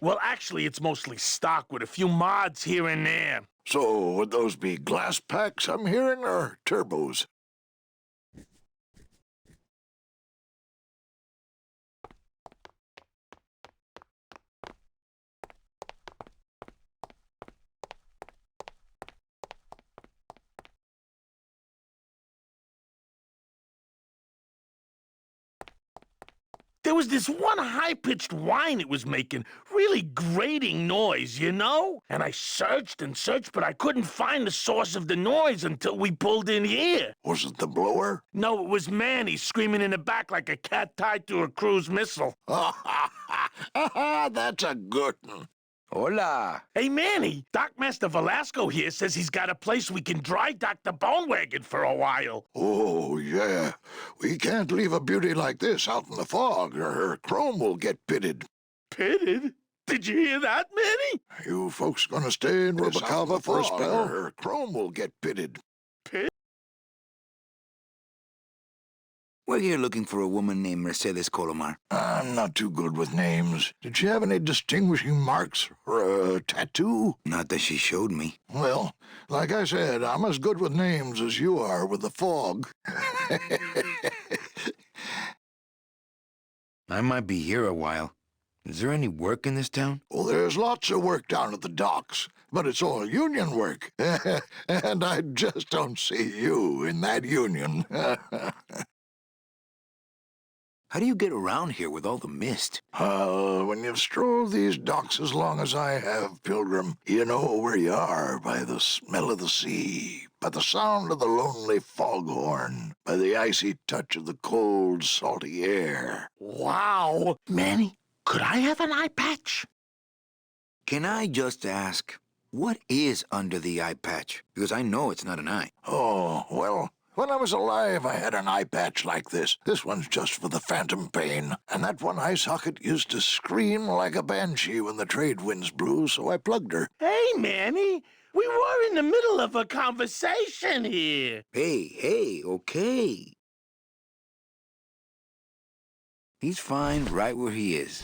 Well, actually, it's mostly stock with a few mods here and there. So, would those be glass packs I'm hearing, or turbos? There was this one high-pitched whine it was making, really grating noise, you know? And I searched and searched, but I couldn't find the source of the noise until we pulled in here. Was it the blower? No, it was Manny screaming in the back like a cat tied to a cruise missile. That's a good one. Hola. Hey, Manny, Dockmaster Velasco here says he's got a place we can dry dock the bone wagon for a while. Oh, yeah. We can't leave a beauty like this out in the fog, or her chrome will get pitted. Pitted? Did you hear that, Manny? You folks gonna stay in Rubacava for a spell, or her chrome will get pitted. We're here looking for a woman named Mercedes Colomar. I'm not too good with names. Did she have any distinguishing marks or a tattoo? Not that she showed me. Well, like I said, I'm as good with names as you are with the fog. I might be here a while. Is there any work in this town? Well, there's lots of work down at the docks, but it's all union work. And I just don't see you in that union. How do you get around here with all the mist? When you've strolled these docks as long as I have, Pilgrim, you know where you are by the smell of the sea, by the sound of the lonely foghorn, by the icy touch of the cold, salty air. Wow. Manny, could I have an eye patch? Can I just ask, what is under the eye patch? Because I know it's not an eye. Oh, well, when I was alive, I had an eye patch like this. This one's just for the phantom pain. And that one eye socket used to scream like a banshee when the trade winds blew, so I plugged her. Hey, Manny, we were in the middle of a conversation here. Hey, okay. He's fine right where he is.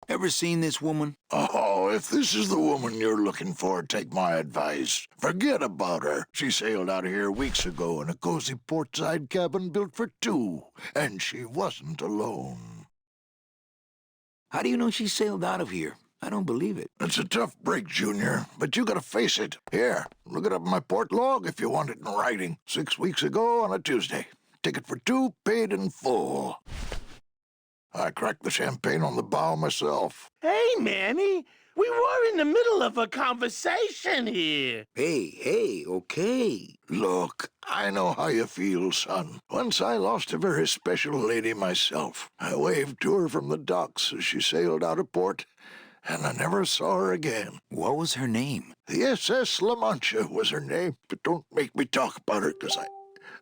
Ever seen this woman? Oh, if this is the woman you're looking for, take my advice. Forget about her. She sailed out of here weeks ago in a cozy portside cabin built for two, and she wasn't alone. How do you know she sailed out of here? I don't believe it. It's a tough break, Junior, but you gotta face it. Here, look it up in my port log if you want it in writing. 6 weeks ago on a Tuesday. Ticket for two, paid in full. I cracked the champagne on the bow myself. Hey, Manny, we were in the middle of a conversation here. Hey, okay. Look, I know how you feel, son. Once I lost a very special lady myself. I waved to her from the docks as she sailed out of port, and I never saw her again. What was her name? The SS La Mancha was her name, but don't make me talk about her, 'cause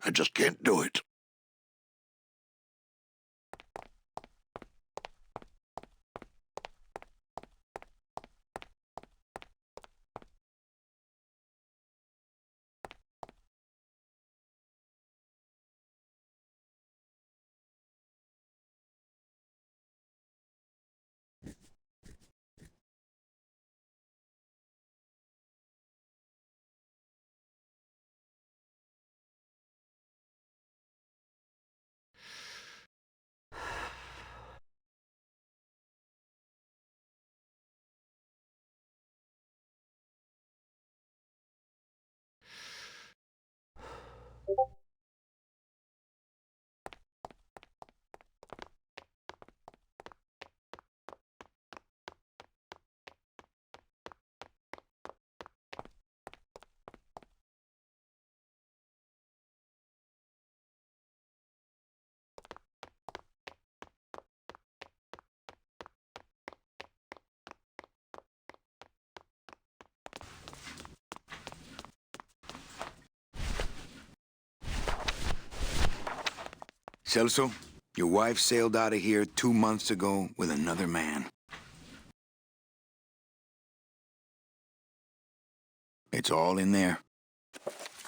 I just can't do it. Celso, your wife sailed out of here 2 months ago with another man. It's all in there.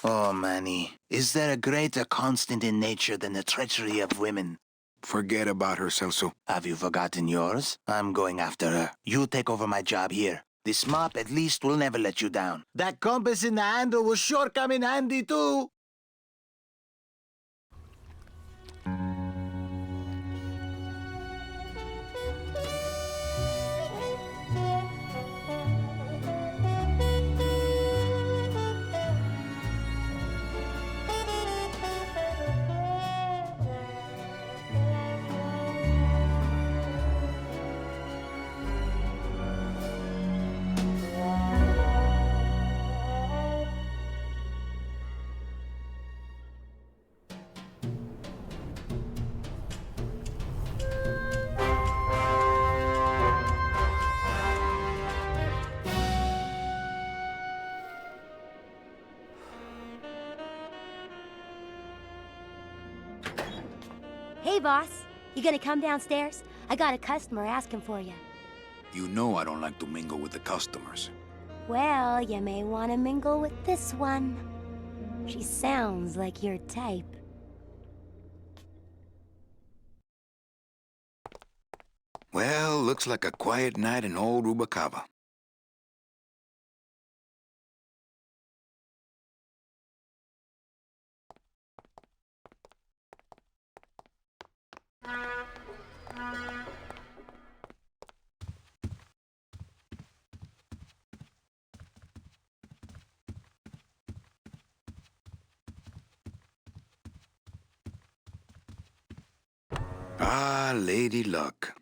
Oh, Manny, is there a greater constant in nature than the treachery of women? Forget about her, Celso. Have you forgotten yours? I'm going after her. You take over my job here. This mop at least will never let you down. That compass in the handle will sure come in handy too. Hey, boss. You gonna come downstairs? I got a customer asking for you. You know I don't like to mingle with the customers. Well, you may want to mingle with this one. She sounds like your type. Well, looks like a quiet night in old Rubacava. Ah, Lady Luck.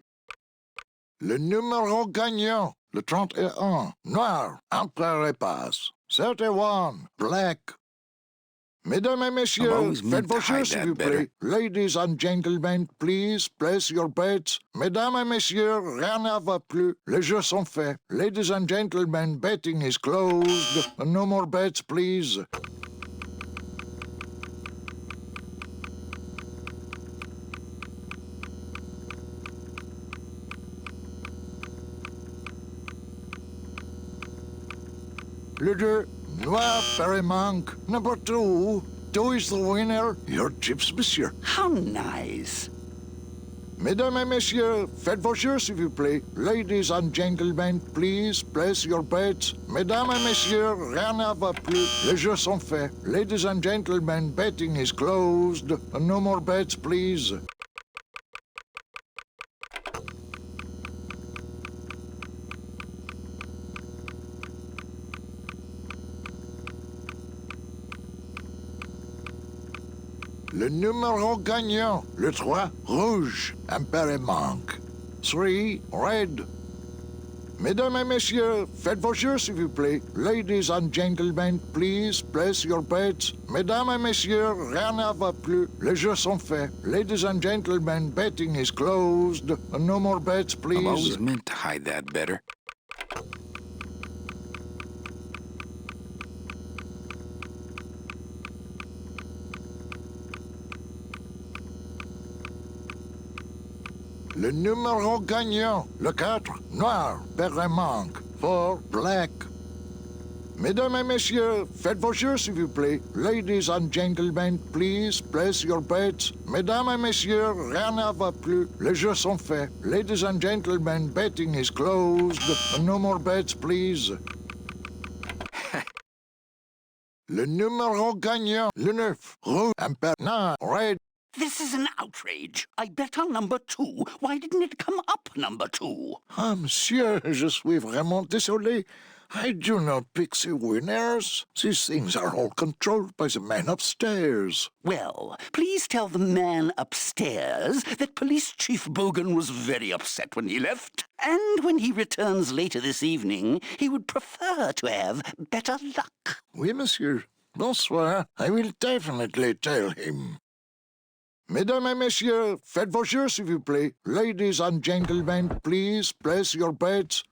Le numéro gagnant, le 31, noir, après repasse. 31, black. Mesdames et I've messieurs, always faites meant to vos jeux, hide s'il that vous better. plaît. Ladies and gentlemen, please place your bets. Mesdames et messieurs, rien ne va plus. Les jeux sont faits. Ladies and gentlemen, betting is closed. No more bets, please. Le 2, noir, Perry Monk. Number 2. 2 is the winner. Your chips, monsieur. How nice. Mesdames et messieurs, faites vos jeux, s'il vous plaît. Ladies and gentlemen, please place your bets. Mesdames et messieurs, rien ne va plus. Les jeux sont faits. Ladies and gentlemen, betting is closed. No more bets, please. Le numéro gagnant, le 3, rouge, Empire Monk. 3, red. Mesdames et messieurs, faites vos jeux, s'il vous plaît. Ladies and gentlemen, please place your bets. Mesdames et messieurs, rien ne va plus. Les jeux sont faits. Ladies and gentlemen, betting is closed. No more bets, I've please. always meant to hide that better. Le numéro gagnant, le 4, noir, Perrin Monk. 4, black. Mesdames et messieurs, faites vos jeux, s'il vous plaît. Ladies and gentlemen, please place your bets. Mesdames et messieurs, rien ne va plus. Les jeux sont faits. Ladies and gentlemen, betting is closed. No more bets, please. Le numéro gagnant, le 9, rouge, Impernal, red. This is an outrage. I bet on number 2. Why didn't it come up number 2? Ah, monsieur, je suis vraiment désolé. I do not pick the winners. These things are all controlled by the man upstairs. Well, please tell the man upstairs that Police Chief Bogan was very upset when he left. And when he returns later this evening, he would prefer to have better luck. Oui, monsieur. Bonsoir. I will definitely tell him. Mesdames et messieurs, faites vos jeux, s'il vous plaît. Ladies and gentlemen, please place your bets.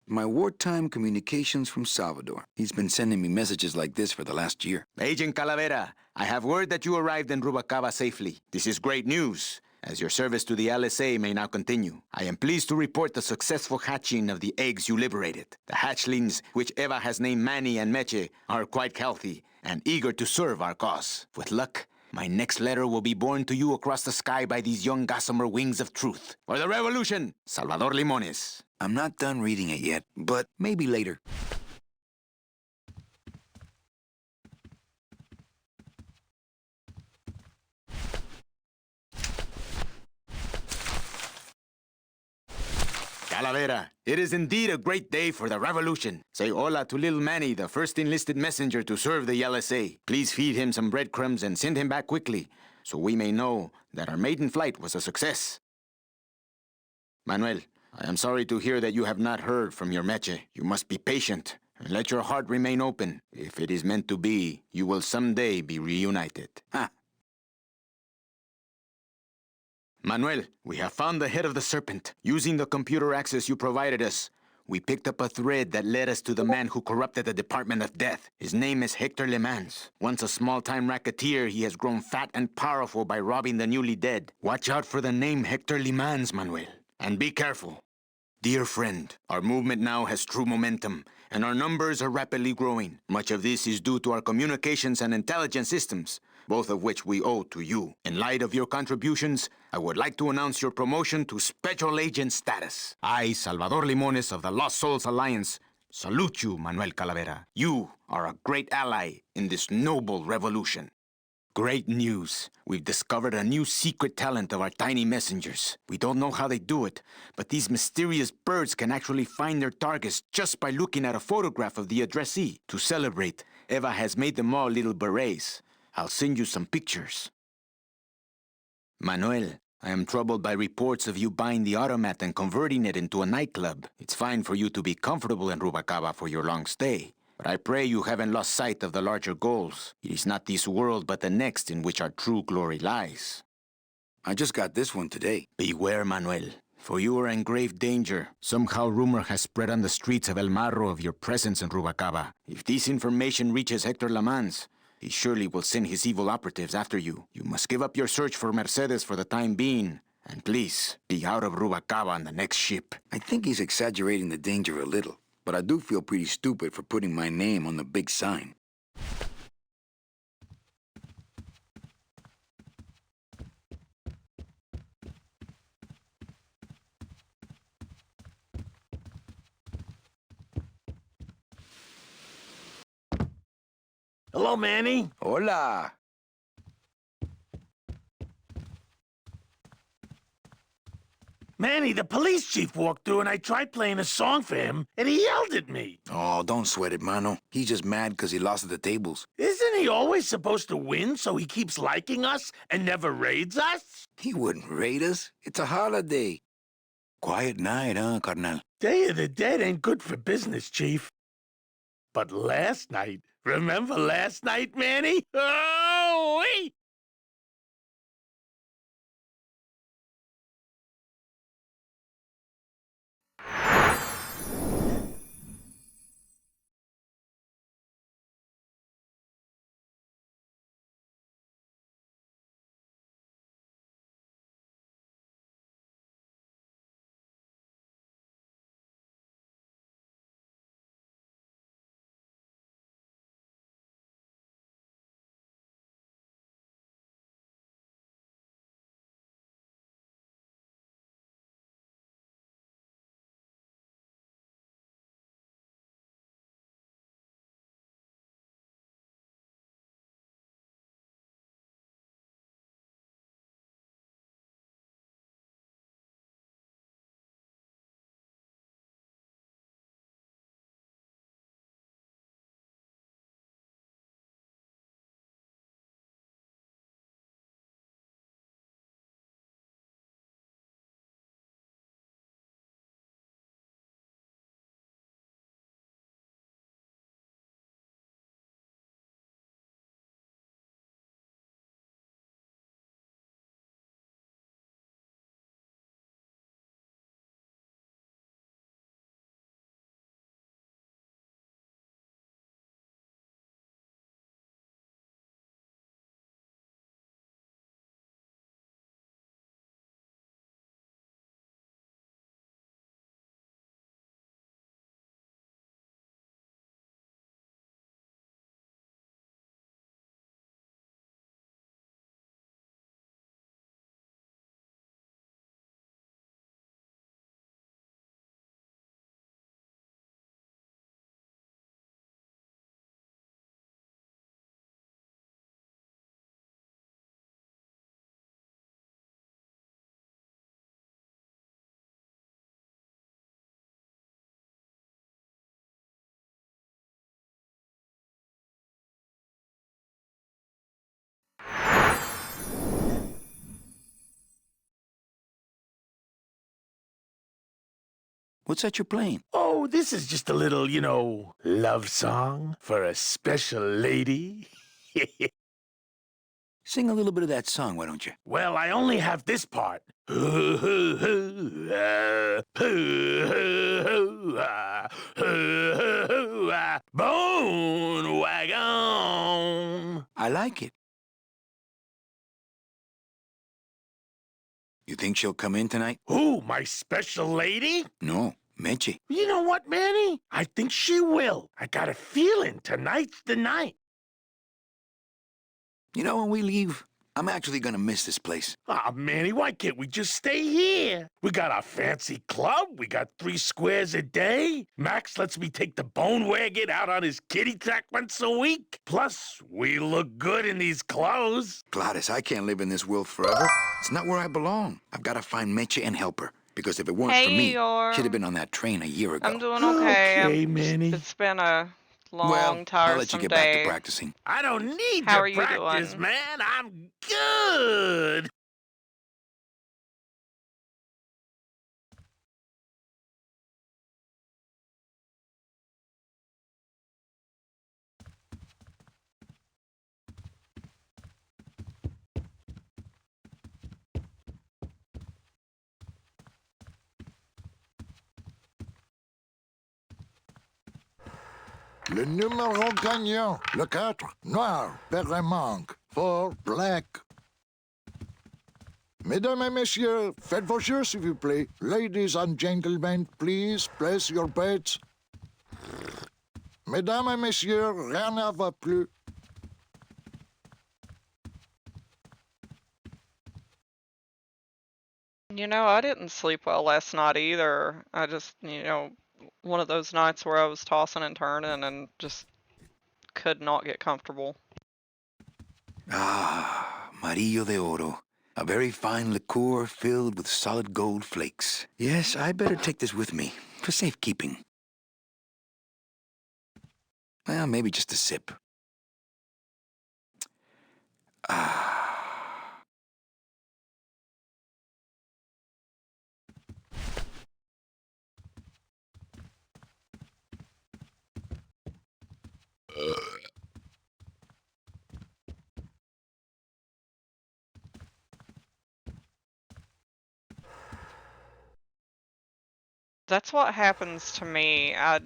My wartime communications from Salvador. He's been sending me messages like this for the last year. Agent Calavera, I have word that you arrived in Rubalcaba safely. This is great news, as your service to the LSA may now continue. I am pleased to report the successful hatching of the eggs you liberated. The hatchlings, which Eva has named Manny and Meche, are quite healthy and eager to serve our cause. With luck, my next letter will be borne to you across the sky by these young gossamer wings of truth. For the revolution, Salvador Limones. I'm not done reading it yet, but maybe later. Calavera, it is indeed a great day for the revolution. Say hola to little Manny, the first enlisted messenger to serve the LSA. Please feed him some breadcrumbs and send him back quickly, so we may know that our maiden flight was a success. Manuel, I am sorry to hear that you have not heard from your Meche. You must be patient and let your heart remain open. If it is meant to be, you will someday be reunited. Ha! Manuel, we have found the head of the serpent. Using the computer access you provided us, we picked up a thread that led us to the man who corrupted the Department of Death. His name is Hector Le Mans. Once a small-time racketeer, he has grown fat and powerful by robbing the newly dead. Watch out for the name Hector Le Mans, Manuel. And be careful. Dear friend, our movement now has true momentum, and our numbers are rapidly growing. Much of this is due to our communications and intelligence systems, both of which we owe to you. In light of your contributions, I would like to announce your promotion to Special Agent status. I, Salvador Limones of the Lost Souls Alliance, salute you, Manuel Calavera. You are a great ally in this noble revolution. Great news. We've discovered a new secret talent of our tiny messengers. We don't know how they do it, but these mysterious birds can actually find their targets just by looking at a photograph of the addressee. To celebrate, Eva has made them all little berets. I'll send you some pictures. Manuel, I am troubled by reports of you buying the automat and converting it into a nightclub. It's fine for you to be comfortable in Rubalcaba for your long stay, but I pray you haven't lost sight of the larger goals. It is not this world but the next in which our true glory lies. I just got this one today. Beware, Manuel, for you are in grave danger. Somehow rumor has spread on the streets of El Marro of your presence in Rubalcaba. If this information reaches Hector Le Mans, he surely will send his evil operatives after you. You must give up your search for Mercedes for the time being, and please, be out of Rubalcaba on the next ship. I think he's exaggerating the danger a little, but I do feel pretty stupid for putting my name on the big sign. Hello, Manny. Hola! Manny, the police chief walked through and I tried playing a song for him, and he yelled at me. Oh, don't sweat it, mano. He's just mad because he lost at the tables. Isn't he always supposed to win so he keeps liking us and never raids us? He wouldn't raid us. It's a holiday. Quiet night, huh, carnal? Day of the Dead ain't good for business, Chief. But last night, remember last night, Manny? Oh, wait! What's that you're playing? Oh, this is just a little, love song for a special lady. Sing a little bit of that song, why don't you? Well, I only have this part. Bone wagon. I like it. You think she'll come in tonight? Who, my special lady? No, Meche. You know what, Manny? I think she will. I got a feeling tonight's the night. You know, when we leave, I'm actually gonna miss this place. Aw, Manny, why can't we just stay here? We got our fancy club. We got 3 squares a day. Max lets me take the bone wagon out on his kitty track once a week. Plus, we look good in these clothes. Gladys, I can't live in this world forever. It's not where I belong. I've got to find Meche and help her. Because if it weren't for me, she'd have been on that train a year ago. I'm doing okay. Okay, Manny. It's been a long, well, tiresome I'll let you get day. back to practicing. I don't need How to are you practice, doing? man. I'm good. Le numéro gagnant, le 4, noir, père manque, 4, black. Mesdames et messieurs, faites vos jeux, s'il vous plaît. Ladies and gentlemen, please place your bets. Mesdames et messieurs, rien ne va plus. I didn't sleep well last night either. I just, one of those nights where I was tossing and turning and just could not get comfortable. Ah, Marillo de Oro. A very fine liqueur filled with solid gold flakes. Yes, I better take this with me for safekeeping. Well, maybe just a sip. Ah. That's what happens to me. I'd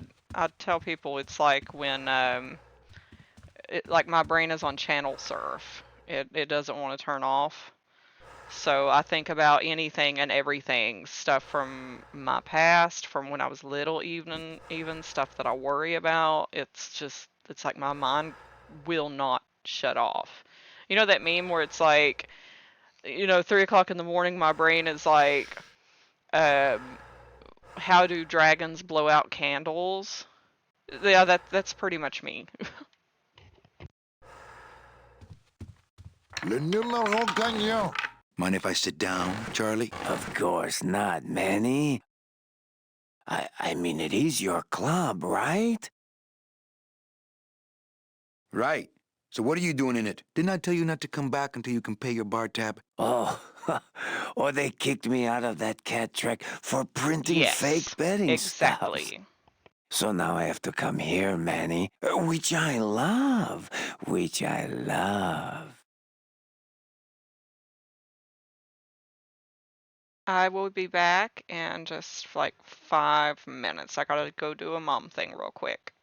tell people it's like when like my brain is on channel surf. It doesn't want to turn off. So I think about anything and everything, stuff from my past, from when I was little, even stuff that I worry about. It's like my mind will not shut off. You know that meme where it's like, 3 o'clock in the morning, my brain is like, how do dragons blow out candles? Yeah, that's pretty much me. Le numéro gagnant. Mind if I sit down, Charlie? Of course not, Manny. I mean, it is your club, right? Right. So what are you doing in it? Didn't I tell you not to come back until you can pay your bar tab? Oh, or they kicked me out of that cat track for printing Yes, fake betting stuffs. exactly. So now I have to come here, Manny, which I love, which I love. I will be back in just like 5 minutes. I gotta go do a mom thing real quick.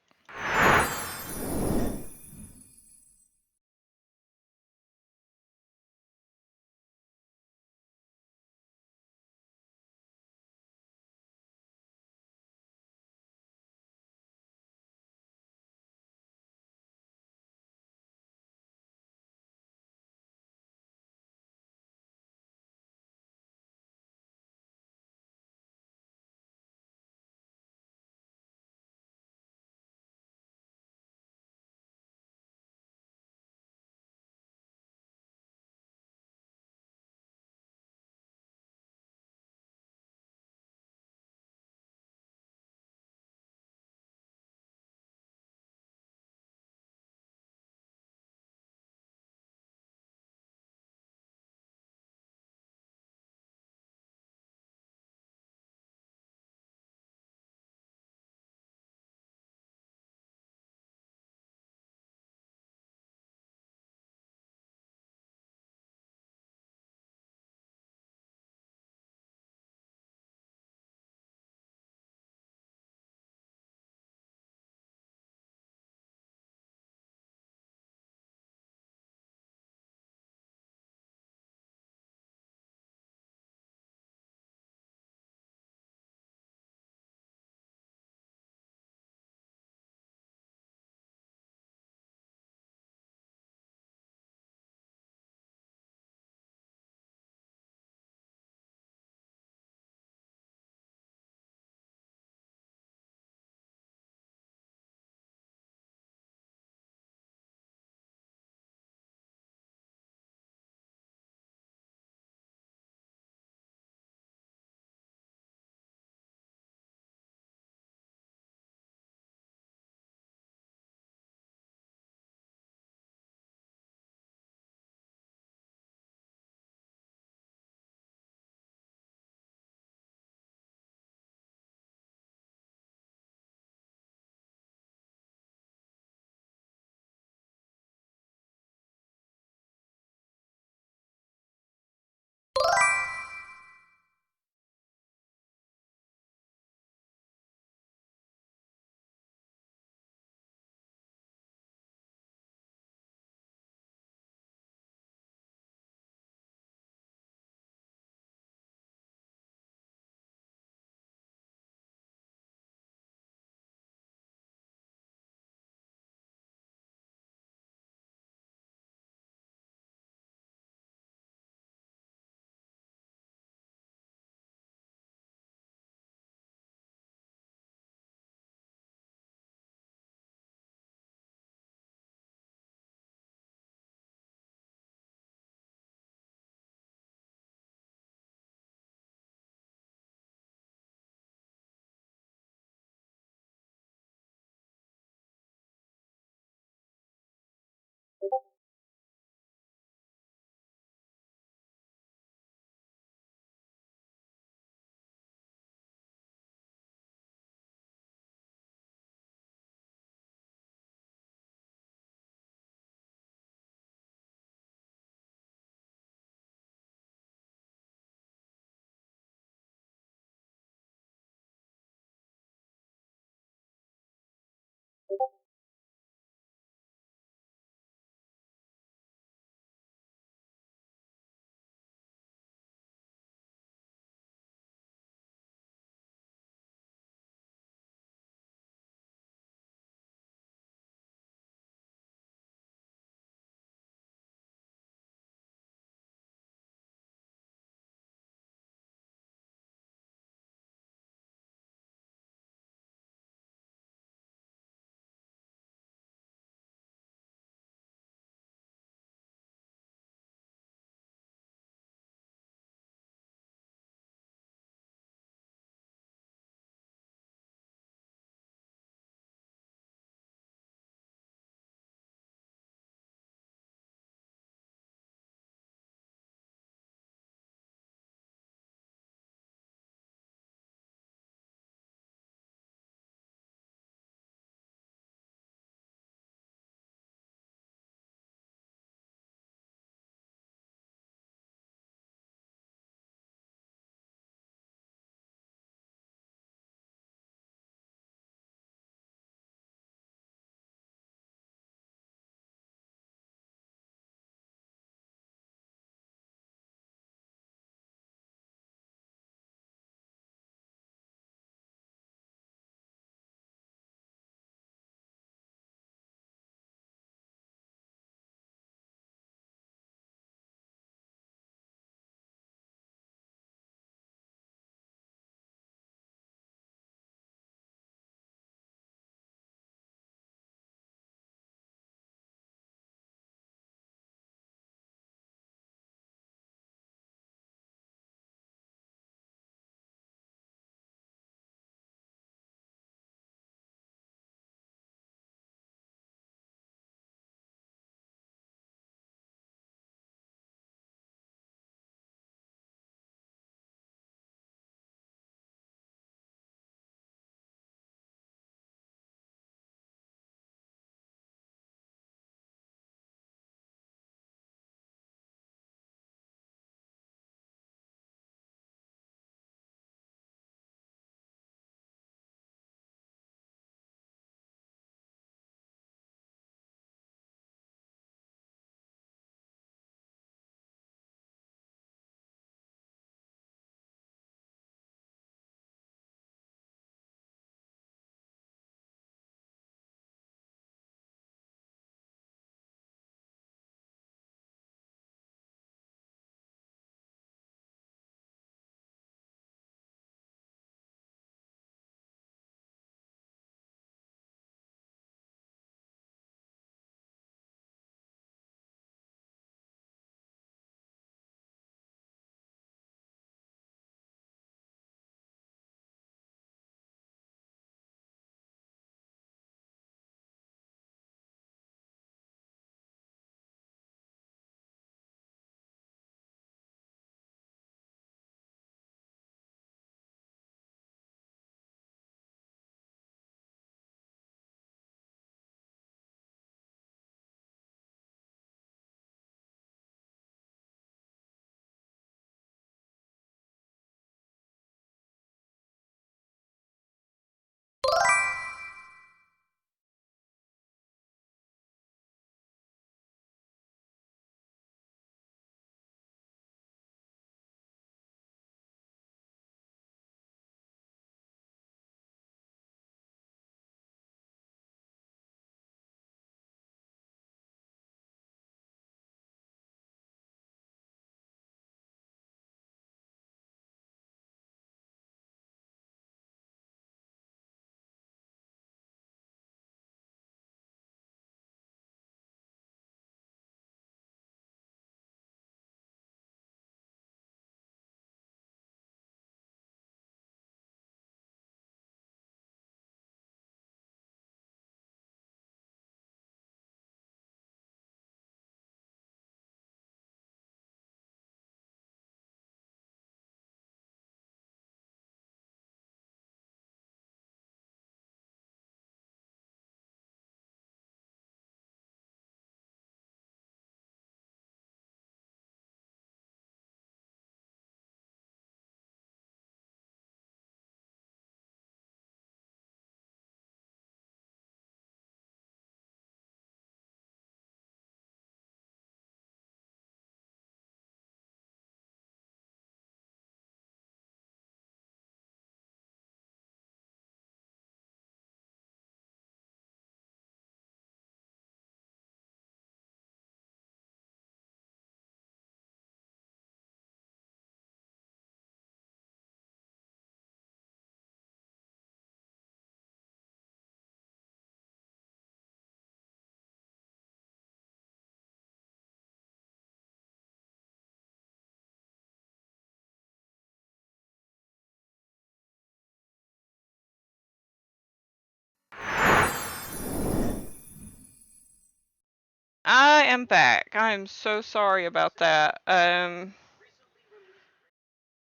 am back. I am so sorry about that.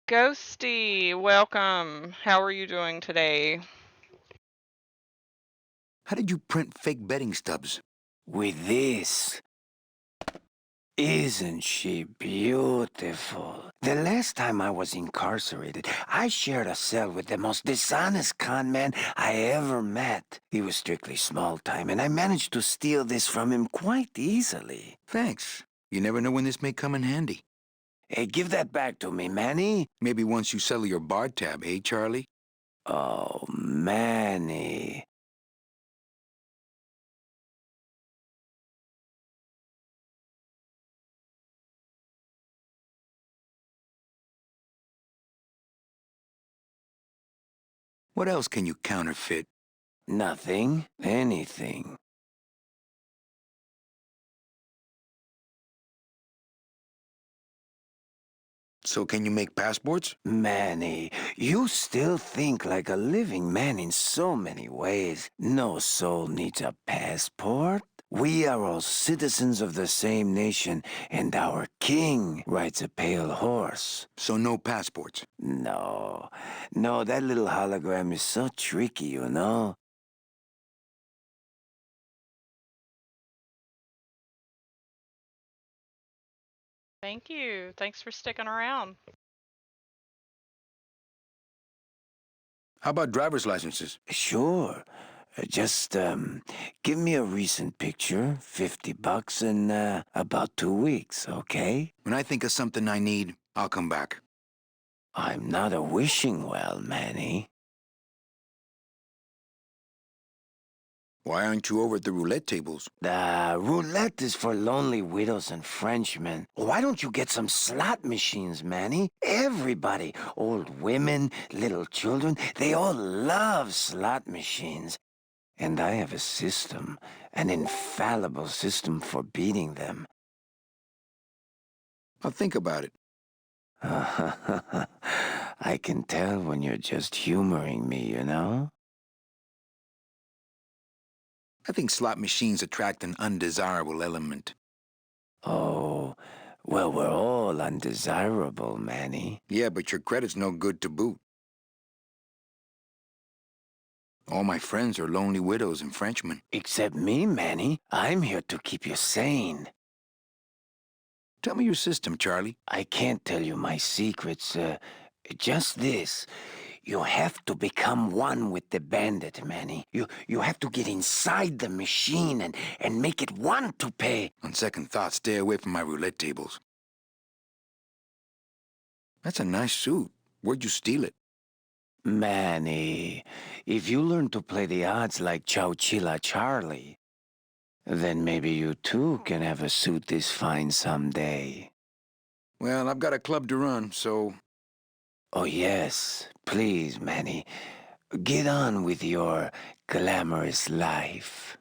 Ghosty, welcome. How are you doing today? How did you print fake betting stubs? With this. Isn't she beautiful? The last time I was incarcerated, I shared a cell with the most dishonest con man I ever met. He was strictly small time, and I managed to steal this from him quite easily. Thanks. You never know when this may come in handy. Hey, give that back to me, Manny. Maybe once you settle your bar tab, eh, Charlie? Oh, Manny. What else can you counterfeit? Nothing. Anything. So can you make passports? Manny, you still think like a living man in so many ways. No soul needs a passport. We are all citizens of the same nation, and our king rides a pale horse. So no passports. No, that little hologram is so tricky, you know? Thank you. Thanks for sticking around. How about driver's licenses? Sure. Just, give me a recent picture, $50 in, about 2 weeks, okay? When I think of something I need, I'll come back. I'm not a wishing well, Manny. Why aren't you over at the roulette tables? The roulette is for lonely widows and Frenchmen. Why don't you get some slot machines, Manny? Everybody, old women, little children, they all love slot machines. And I have a system, an infallible system for beating them. I'll think about it. I can tell when you're just humoring me, you know? I think slot machines attract an undesirable element. Oh, well, we're all undesirable, Manny. Yeah, but your credit's no good to boot. All my friends are lonely widows and Frenchmen. Except me, Manny. I'm here to keep you sane. Tell me your system, Charlie. I can't tell you my secrets, just this. You have to become one with the bandit, Manny. You have to get inside the machine and make it want to pay. On second thought, stay away from my roulette tables. That's a nice suit. Where'd you steal it? Manny, if you learn to play the odds like Chowchilla Charlie, then maybe you too can have a suit this fine someday. Well, I've got a club to run, so... Oh yes, please, Manny. Get on with your glamorous life.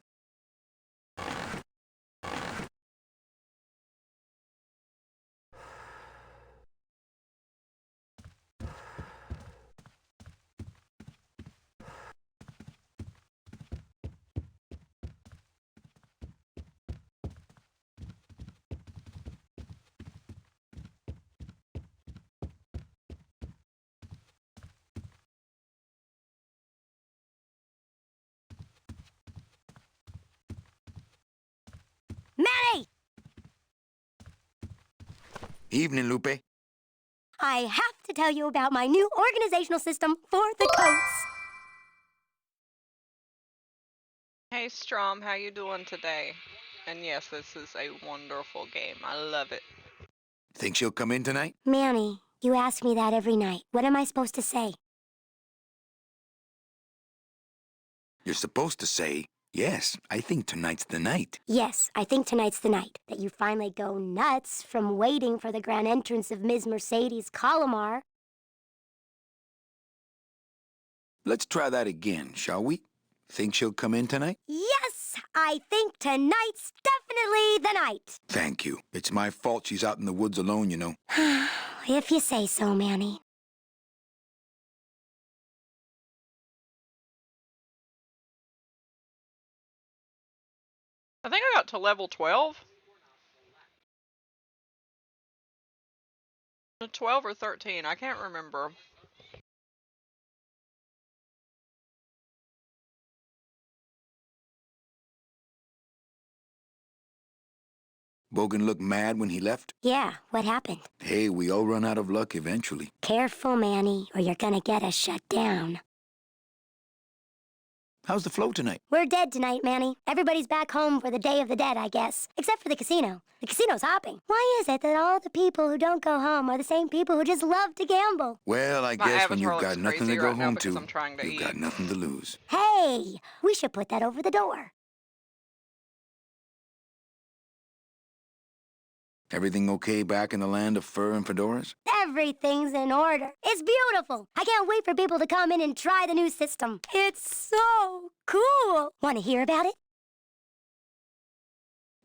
Manny! Evening, Lupe. I have to tell you about my new organizational system for the coats. Hey Strom, how you doing today? And yes, this is a wonderful game. I love it. Think she'll come in tonight? Manny, you ask me that every night. What am I supposed to say? You're supposed to say, yes, I think tonight's the night. Yes, I think tonight's the night that you finally go nuts from waiting for the grand entrance of Ms. Mercedes Colomar. Let's try that again, shall we? Think she'll come in tonight? Yes, I think tonight's definitely the night. Thank you. It's my fault she's out in the woods alone, you know. If you say so, Manny. I think I got to level 12. 12 or 13, I can't remember. Bogan looked mad when he left? Yeah, what happened? Hey, we all run out of luck eventually. Careful, Manny, or you're gonna get us shut down. How's the flow tonight? We're dead tonight, Manny. Everybody's back home for the Day of the Dead, I guess. Except for the casino. The casino's hopping. Why is it that all the people who don't go home are the same people who just love to gamble? Well, I My guess when avatar you've got looks nothing to crazy go right now home because to, I'm trying to you've got eat. nothing to lose. Hey, we should put that over the door. Everything okay back in the land of fur and fedoras? Everything's in order. It's beautiful. I can't wait for people to come in and try the new system. It's so cool. Want to hear about it?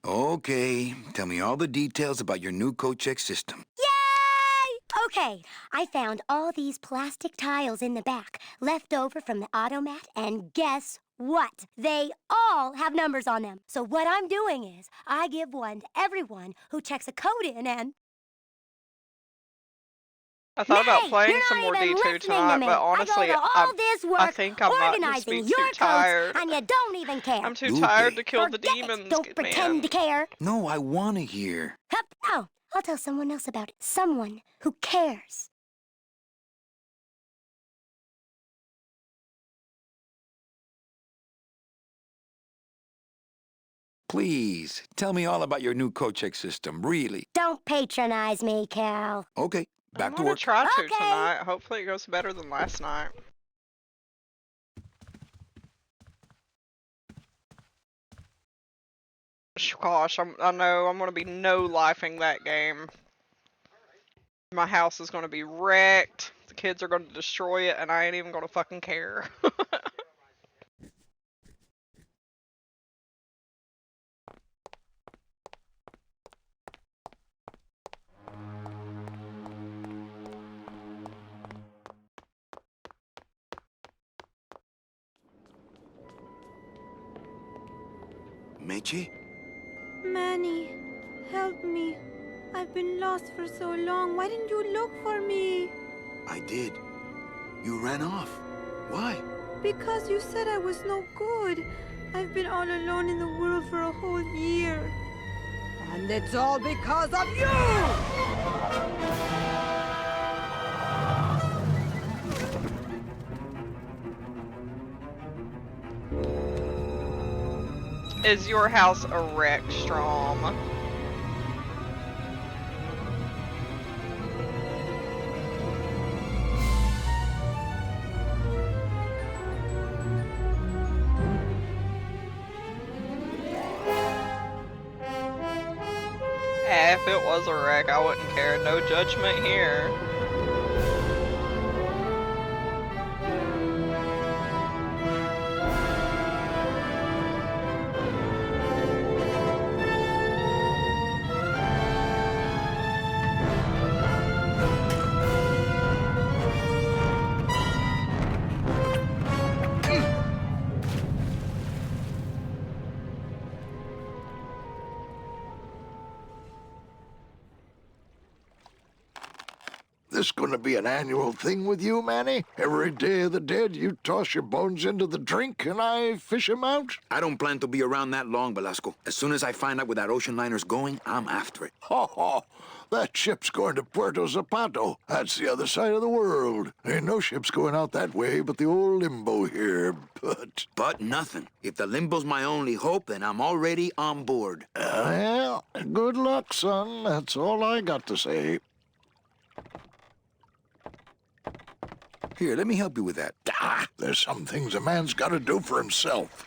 Okay, tell me all the details about your new code check system. Yay! Okay, I found all these plastic tiles in the back, left over from the automat, and guess what? They all have numbers on them. So what I'm doing is, I give one to everyone who checks a code in and... I thought about Nay, playing you're some not more even D2 listening tonight, to me. but honestly, I go to all this work I think I might just organizing be your too codes, tired. and you don't even care. I'm too Lupe. tired to kill the Forget it. demons, Don't pretend to care. No, I want to hear. Hup, no, I'll tell someone else about it. Someone who cares. Please, tell me all about your new code check system, really. Don't patronize me, Cal. Okay, back I'm to gonna work. try to Okay. tonight. Hopefully it goes better than last night. Gosh, I know I'm gonna be no-lifing that game. My house is gonna be wrecked. The kids are gonna destroy it, and I ain't even gonna fucking care. Meche? Manny, help me. I've been lost for so long. Why didn't you look for me? I did. You ran off. Why? Because you said I was no good. I've been all alone in the world for a whole year. And it's all because of you! Is your house a wreck, Strom? If it was a wreck, I wouldn't care. No judgment here. This gonna be an annual thing with you, Manny? Every Day of the Dead, you toss your bones into the drink and I fish 'em out? I don't plan to be around that long, Velasco. As soon as I find out where that ocean liner's going, I'm after it. Ho ho! That ship's going to Puerto Zapato. That's the other side of the world. Ain't no ships going out that way but the old limbo here, but... But nothing. If the limbo's my only hope, then I'm already on board. Well, good luck, son. That's all I got to say. Here, let me help you with that. Ah, there's some things a man's got to do for himself.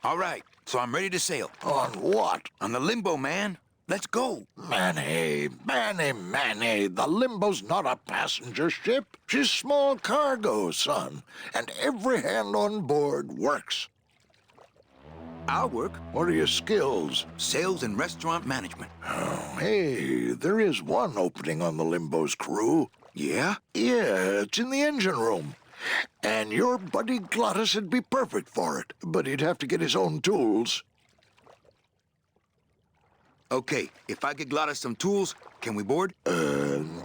All right, so I'm ready to sail. On what? On the limbo, man. Let's go. Manny, the Limbo's not a passenger ship. She's small cargo, son. And every hand on board works. I'll work. What are your skills? Sales and restaurant management. Oh, hey, there is one opening on the Limbo's crew. Yeah? Yeah, it's in the engine room. And your buddy Glottis would be perfect for it, but he'd have to get his own tools. Okay, if I get Gladys some tools, can we board?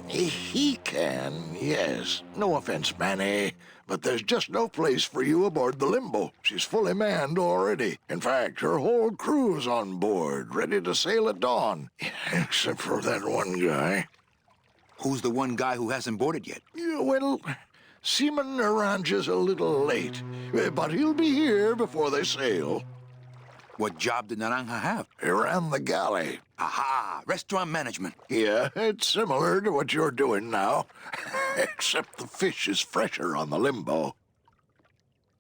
He can, yes. No offense, Manny, but there's just no place for you aboard the Limbo. She's fully manned already. In fact, her whole crew's on board, ready to sail at dawn. Except for that one guy. Who's the one guy who hasn't boarded yet? Yeah, well, Seaman arranges a little late, but he'll be here before they sail. What job did Naranja have? He ran the galley. Aha! Restaurant management. Yeah, it's similar to what you're doing now, except the fish is fresher on the Limbo.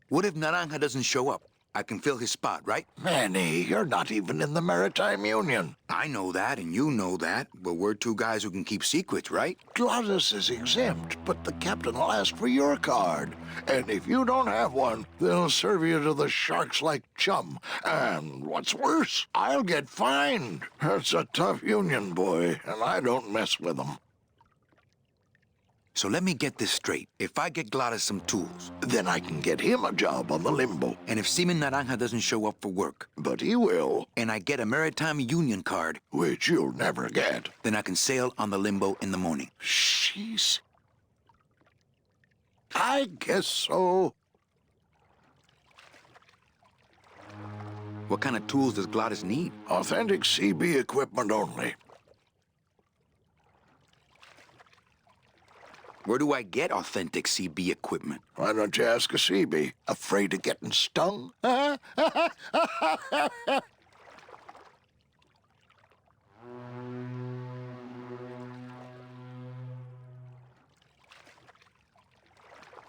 What if Naranja doesn't show up? I can fill his spot, right? Manny, you're not even in the Maritime Union. I know that, and you know that, but we're two guys who can keep secrets, right? Glottis is exempt, but the captain will ask for your card. And if you don't have one, they'll serve you to the sharks like chum. And what's worse, I'll get fined. It's a tough union, boy, and I don't mess with them. So let me get this straight. If I get Gladys some tools, Then I can get him a job on the Limbo. and if Seaman Naranja doesn't show up for work, But he will, and I get a Maritime Union card, which you'll never get. then I can sail on the Limbo in the morning. Jeez. I guess so. What kind of tools does Gladys need? Authentic CB equipment only. Where do I get authentic CB equipment? Why don't you ask a CB? Afraid of getting stung?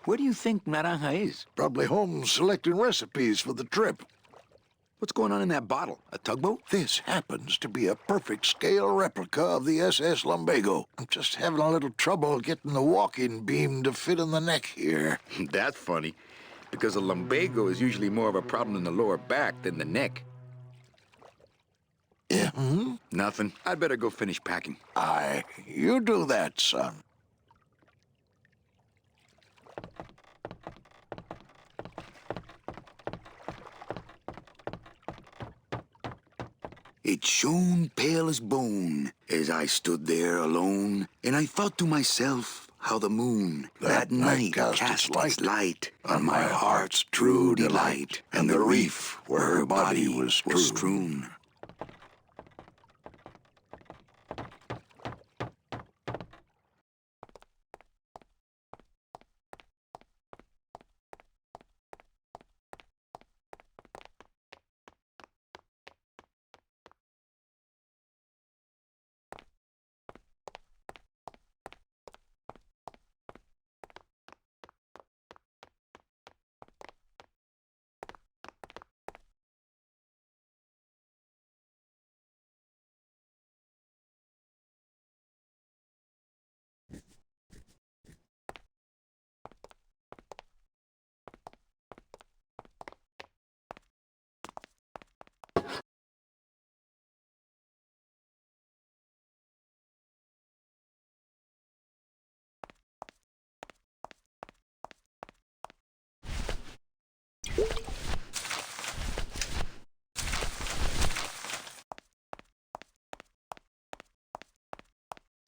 Where do you think Naranja is? Probably home selecting recipes for the trip. What's going on in that bottle? A tugboat? This happens to be a perfect scale replica of the SS Lumbago. I'm just having a little trouble getting the walking beam to fit in the neck here. That's funny, because a lumbago is usually more of a problem in the lower back than the neck. Yeah, Nothing. I'd better go finish packing. Aye, you do that, son. It shone pale as bone as I stood there alone, and I thought to myself how the moon that night cast its light on my heart's true delight, and the reef where her body was strewn.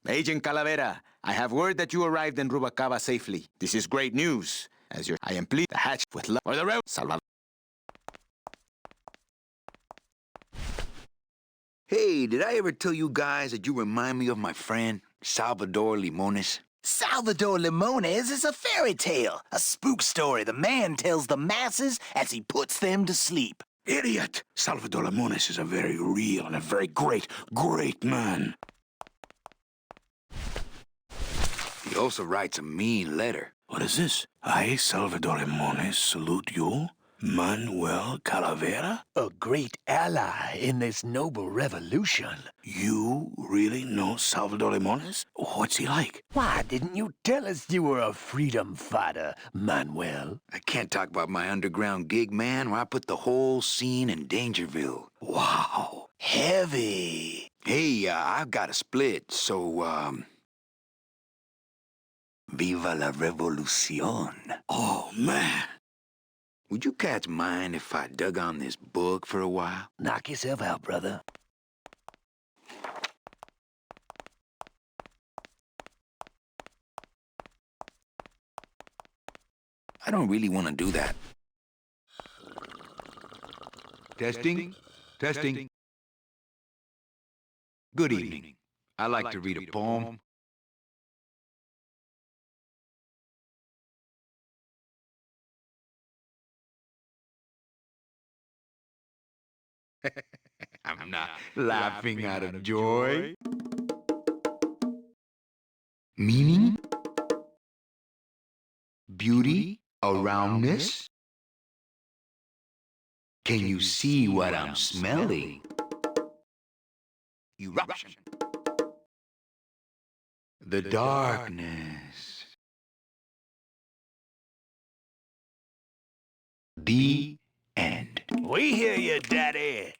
Agent Calavera, I have word that you arrived in Rubacava safely. This is great news. I am pleased to hatch with love for the road, Salvador. Hey, did I ever tell you guys that you remind me of my friend, Salvador Limones? Salvador Limones is a fairy tale, a spook story the man tells the masses as he puts them to sleep. Idiot! Salvador Limones is a very real and a very great man. He also writes a mean letter. What is this? I, Salvador Limones, salute you, Manuel Calavera? A great ally in this noble revolution. You really know Salvador Limones? What's he like? Why didn't you tell us you were a freedom fighter, Manuel? I can't talk about my underground gig, man, where I put the whole scene in Dangerville. Wow. Heavy. Hey, I've got a split, so, Viva la revolucion. Oh, man. Would you cats mind if I dug on this book for a while? Knock yourself out, brother. I don't really want to do that. Testing? Testing. Good evening. I like to read a poem. I'm not laughing out of joy. Meaning? Beauty around this? Can you see what I'm smelling? Eruption. The darkness. The end. We hear you, Daddy.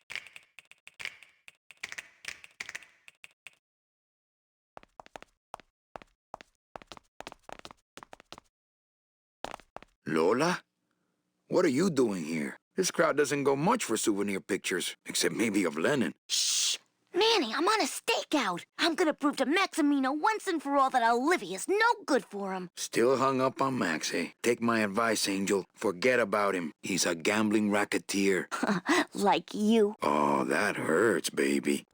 Lola? What are you doing here? This crowd doesn't go much for souvenir pictures, except maybe of Lenin. Shh! Manny, I'm on a stakeout. I'm gonna prove to Maximino once and for all that Olivia's no good for him. Still hung up on Max, eh? Take my advice, Angel. Forget about him. He's a gambling racketeer. Like you. Oh, that hurts, baby.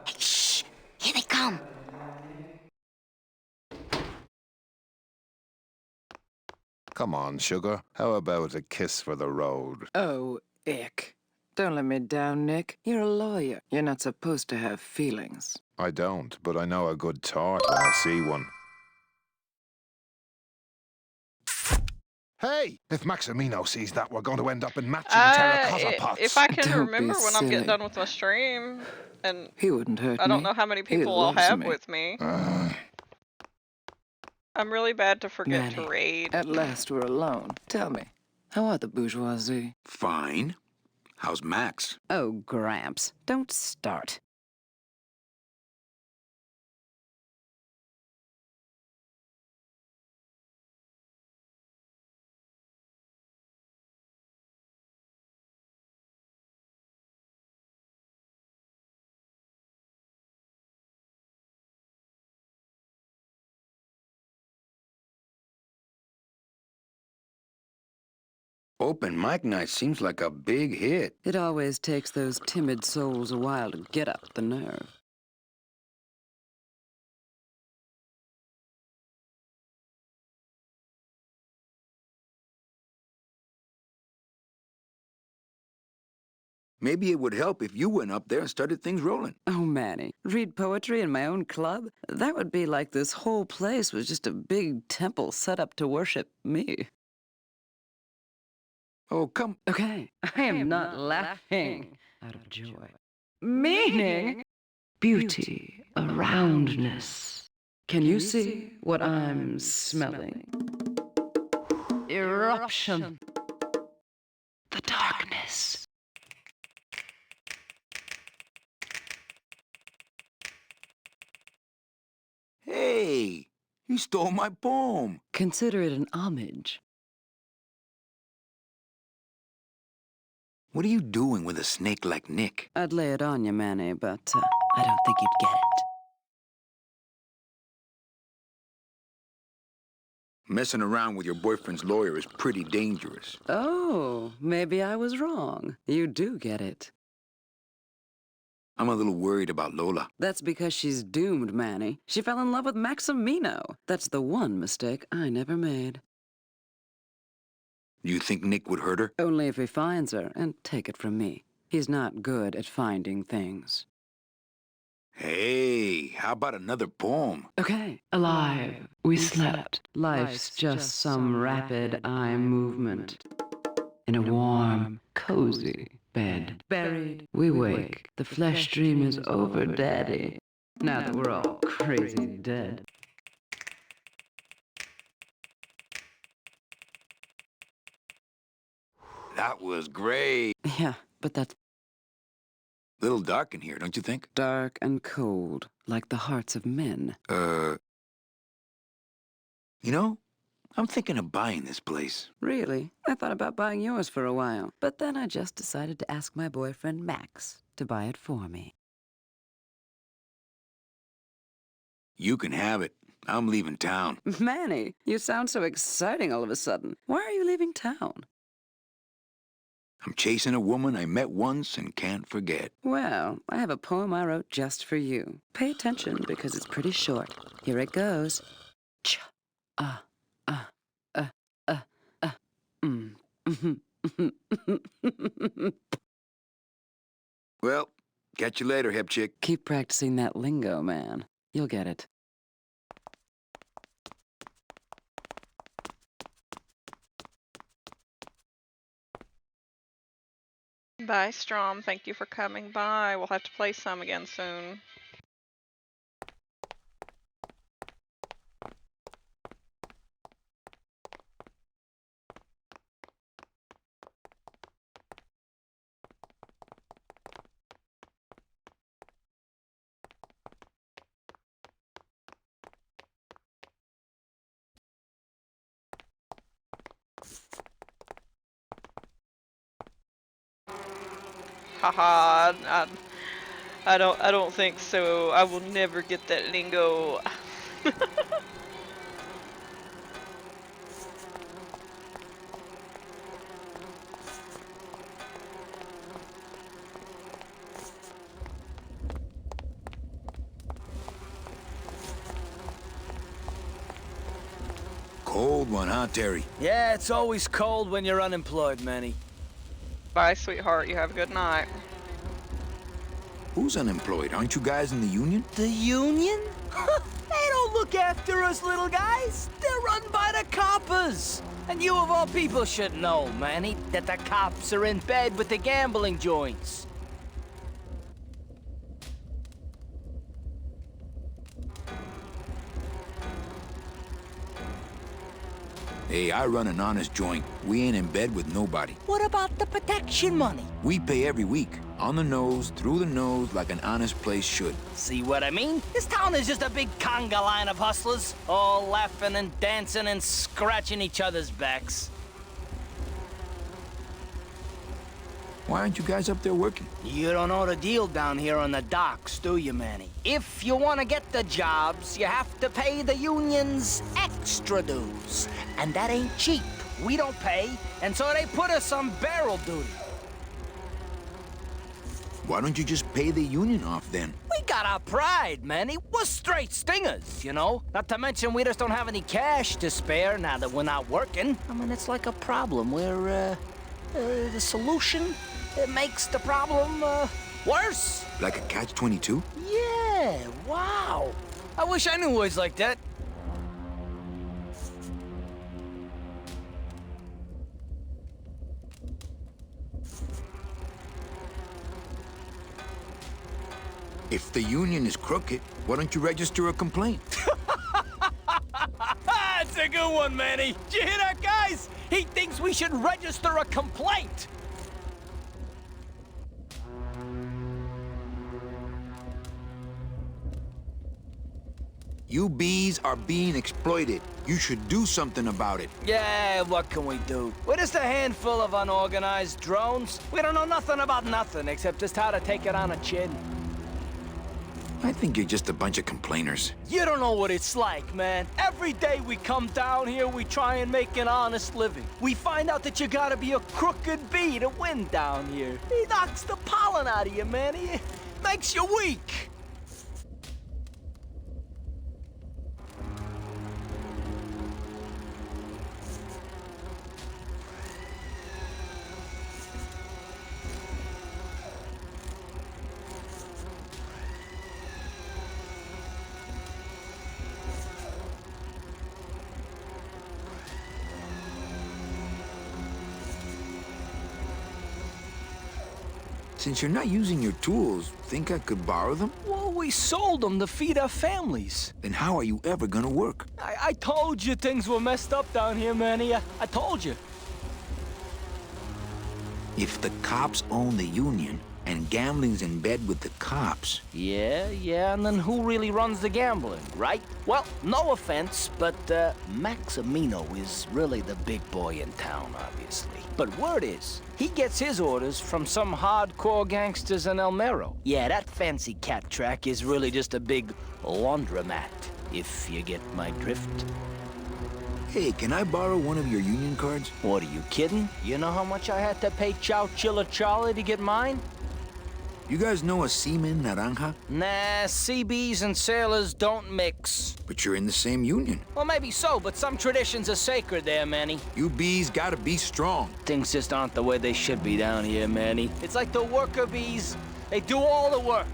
Hey, shh! Here they come. Come on, sugar. How about a kiss for the road? Oh, ick. Don't let me down, Nick. You're a lawyer. You're not supposed to have feelings. I don't, but I know a good tart when I see one. Hey! If Maximino sees that, we're going to end up in matching terracotta pots. If I can Don't remember be when I'm getting silly. done with my stream, and He wouldn't hurt me. I don't know how many He people I'll loves have me. with me. I'm really bad to forget to Manny, raid. At last we're alone. Tell me, how are the bourgeoisie? Fine. How's Max? Oh, Gramps, don't start. Open mic night seems like a big hit. It always takes those timid souls a while to get up the nerve. Maybe it would help if you went up there and started things rolling. Oh, Manny, read poetry in my own club? That would be like this whole place was just a big temple set up to worship me. Oh, come. Okay, I am not laughing out of joy. Meaning beauty, aroundness. Can you see what I'm smelling? Eruption. The darkness. Hey, you stole my poem. Consider it an homage. What are you doing with a snake like Nick? I'd lay it on you, Manny, but I don't think you'd get it. Messing around with your boyfriend's lawyer is pretty dangerous. Oh, maybe I was wrong. You do get it. I'm a little worried about Lola. That's because she's doomed, Manny. She fell in love with Maximino. That's the one mistake I never made. You think Nick would hurt her? Only if he finds her, and take it from me. He's not good at finding things. Hey, how about another poem? Okay. Alive, we slept. Life's just some rapid eye movement. In a warm, cozy bed. Buried, we wake. The flesh dream is over, Daddy. Now that we're all crazy dead. That was great. Yeah, but that's Little dark in here, don't you think? dark and cold, like the hearts of men. You know, I'm thinking of buying this place. Really? I thought about buying yours for a while, but then I just decided to ask my boyfriend Max to buy it for me. You can have it. I'm leaving town. Manny, you sound so exciting all of a sudden. Why are you leaving town? I'm chasing a woman I met once and can't forget. Well, I have a poem I wrote just for you. Pay attention because it's pretty short. Here it goes. Ch ah ah mm. Well, catch you later, hep chick. Keep practicing that lingo, man. You'll get it. Bye, Strom. Thank you for coming by. We'll have to play some again soon. Haha, I don't think so. I will never get that lingo. Cold one, huh, Terry? Yeah, it's always cold when you're unemployed, Manny. Bye, sweetheart. You have a good night. Who's unemployed? Aren't you guys in the union? The union? They don't look after us little guys. They're run by the coppers. And you of all people should know, Manny, that the cops are in bed with the gambling joints. Hey, I run an honest joint. We ain't in bed with nobody. What about the protection money? We pay every week. On the nose, through the nose, like an honest place should. See what I mean? This town is just a big conga line of hustlers, all laughing and dancing and scratching each other's backs. Why aren't you guys up there working? You don't know the deal down here on the docks, do you, Manny? If you want to get the jobs, you have to pay the unions extra dues. And that ain't cheap. We don't pay, and so they put us on barrel duty. Why don't you just pay the union off then? We got our pride, Manny. We're straight stingers, you know? Not to mention we just don't have any cash to spare now that we're not working. I mean, it's like a problem where, the solution, it makes the problem, worse. Like a catch-22? Yeah, wow. I wish I knew words like that. If the union is crooked, why don't you register a complaint? That's a good one, Manny. Did you hear that, guys? He thinks we should register a complaint. You bees are being exploited. You should do something about it. Yeah, what can we do? We're just a handful of unorganized drones. We don't know nothing about nothing except just how to take it on a chin. I think you're just a bunch of complainers. You don't know what it's like, man. Every day we come down here, we try and make an honest living. We find out that you gotta be a crooked bee to win down here. He knocks the pollen out of you, man. He makes you weak. Since you're not using your tools, think I could borrow them? Well, we sold them to feed our families. Then how are you ever gonna work? I told you things were messed up down here, Manny. I told you. If the cops own the union, and gambling's in bed with the cops... Yeah, and then who really runs the gambling, right? Well, no offense, but Maximino is really the big boy in town, obviously. But word is, he gets his orders from some hardcore gangsters in El Mero. Yeah, that fancy cat track is really just a big laundromat, if you get my drift. Hey, can I borrow one of your union cards? What, are you kidding? You know how much I had to pay Chow Chilla Charlie to get mine? You guys know a seaman, Naranja? Nah, CBs and sailors don't mix. But you're in the same union. Well, maybe so, but some traditions are sacred there, Manny. You bees gotta be strong. Things just aren't the way they should be down here, Manny. It's like the worker bees. They do all the work.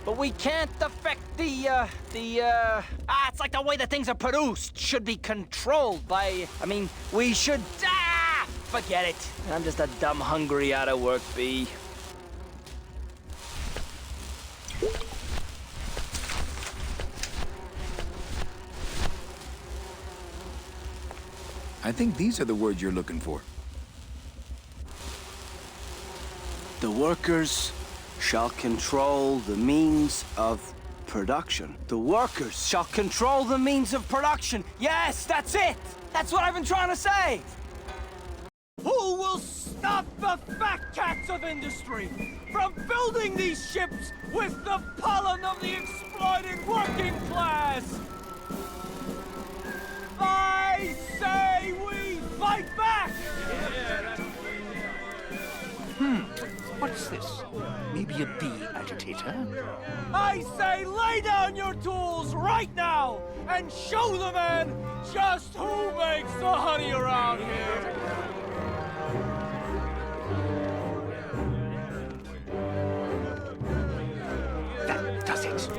But we can't affect it's like the way that things are produced should be controlled by, we should, forget it. I'm just a dumb, hungry, out-of-work bee. I think these are the words you're looking for. The workers shall control the means of production. The workers shall control the means of production. Yes, that's it! That's what I've been trying to say! Who will stop the fat cats of industry from building these ships with the pollen of the exploited working class? I say we fight back! What's this? Maybe a bee agitator? I say lay down your tools right now and show the man just who makes the honey around here! That does it.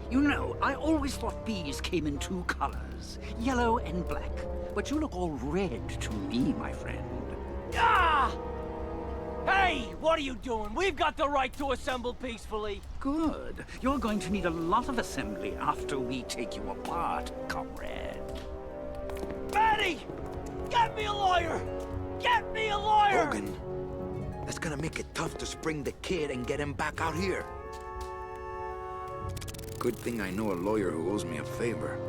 You know, I always thought bees came in two colors, yellow and black. But you look all red to me, my friend. Ah! Hey, what are you doing? We've got the right to assemble peacefully. Good. You're going to need a lot of assembly after we take you apart, comrade. Manny! Get me a lawyer! Get me a lawyer! Bogan, that's gonna make it tough to spring the kid and get him back out here. Good thing I know a lawyer who owes me a favor.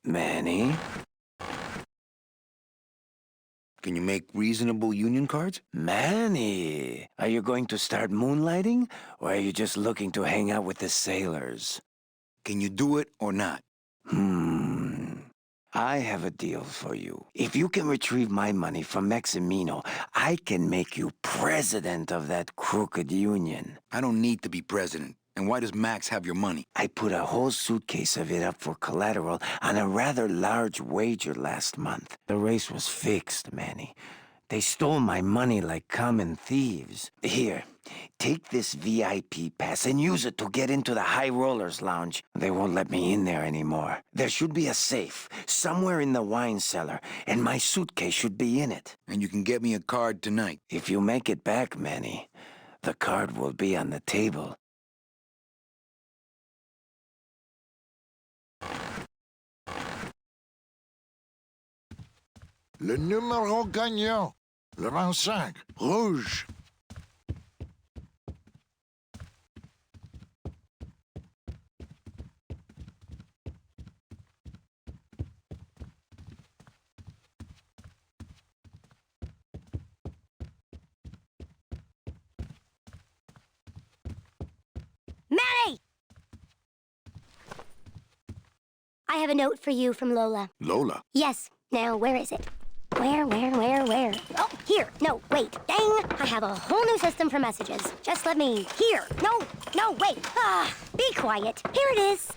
Manny? Can you make reasonable union cards? Manny! Are you going to start moonlighting, or are you just looking to hang out with the sailors? Can you do it or not? I have a deal for you. If you can retrieve my money from Maximino, I can make you president of that crooked union. I don't need to be president. And why does Max have your money? I put a whole suitcase of it up for collateral on a rather large wager last month. The race was fixed, Manny. They stole my money like common thieves. Here, take this VIP pass and use it to get into the High Rollers Lounge. They won't let me in there anymore. There should be a safe somewhere in the wine cellar, and my suitcase should be in it. And you can get me a card tonight. If you make it back, Manny, the card will be on the table. Le numéro gagnant, le rang 5, rouge. I have a note for you from Lola. Lola? Yes. Now, where is it? Where? Oh, here. No, wait. Dang. I have a whole new system for messages. Just let me... Here. No, wait. Be quiet. Here it is.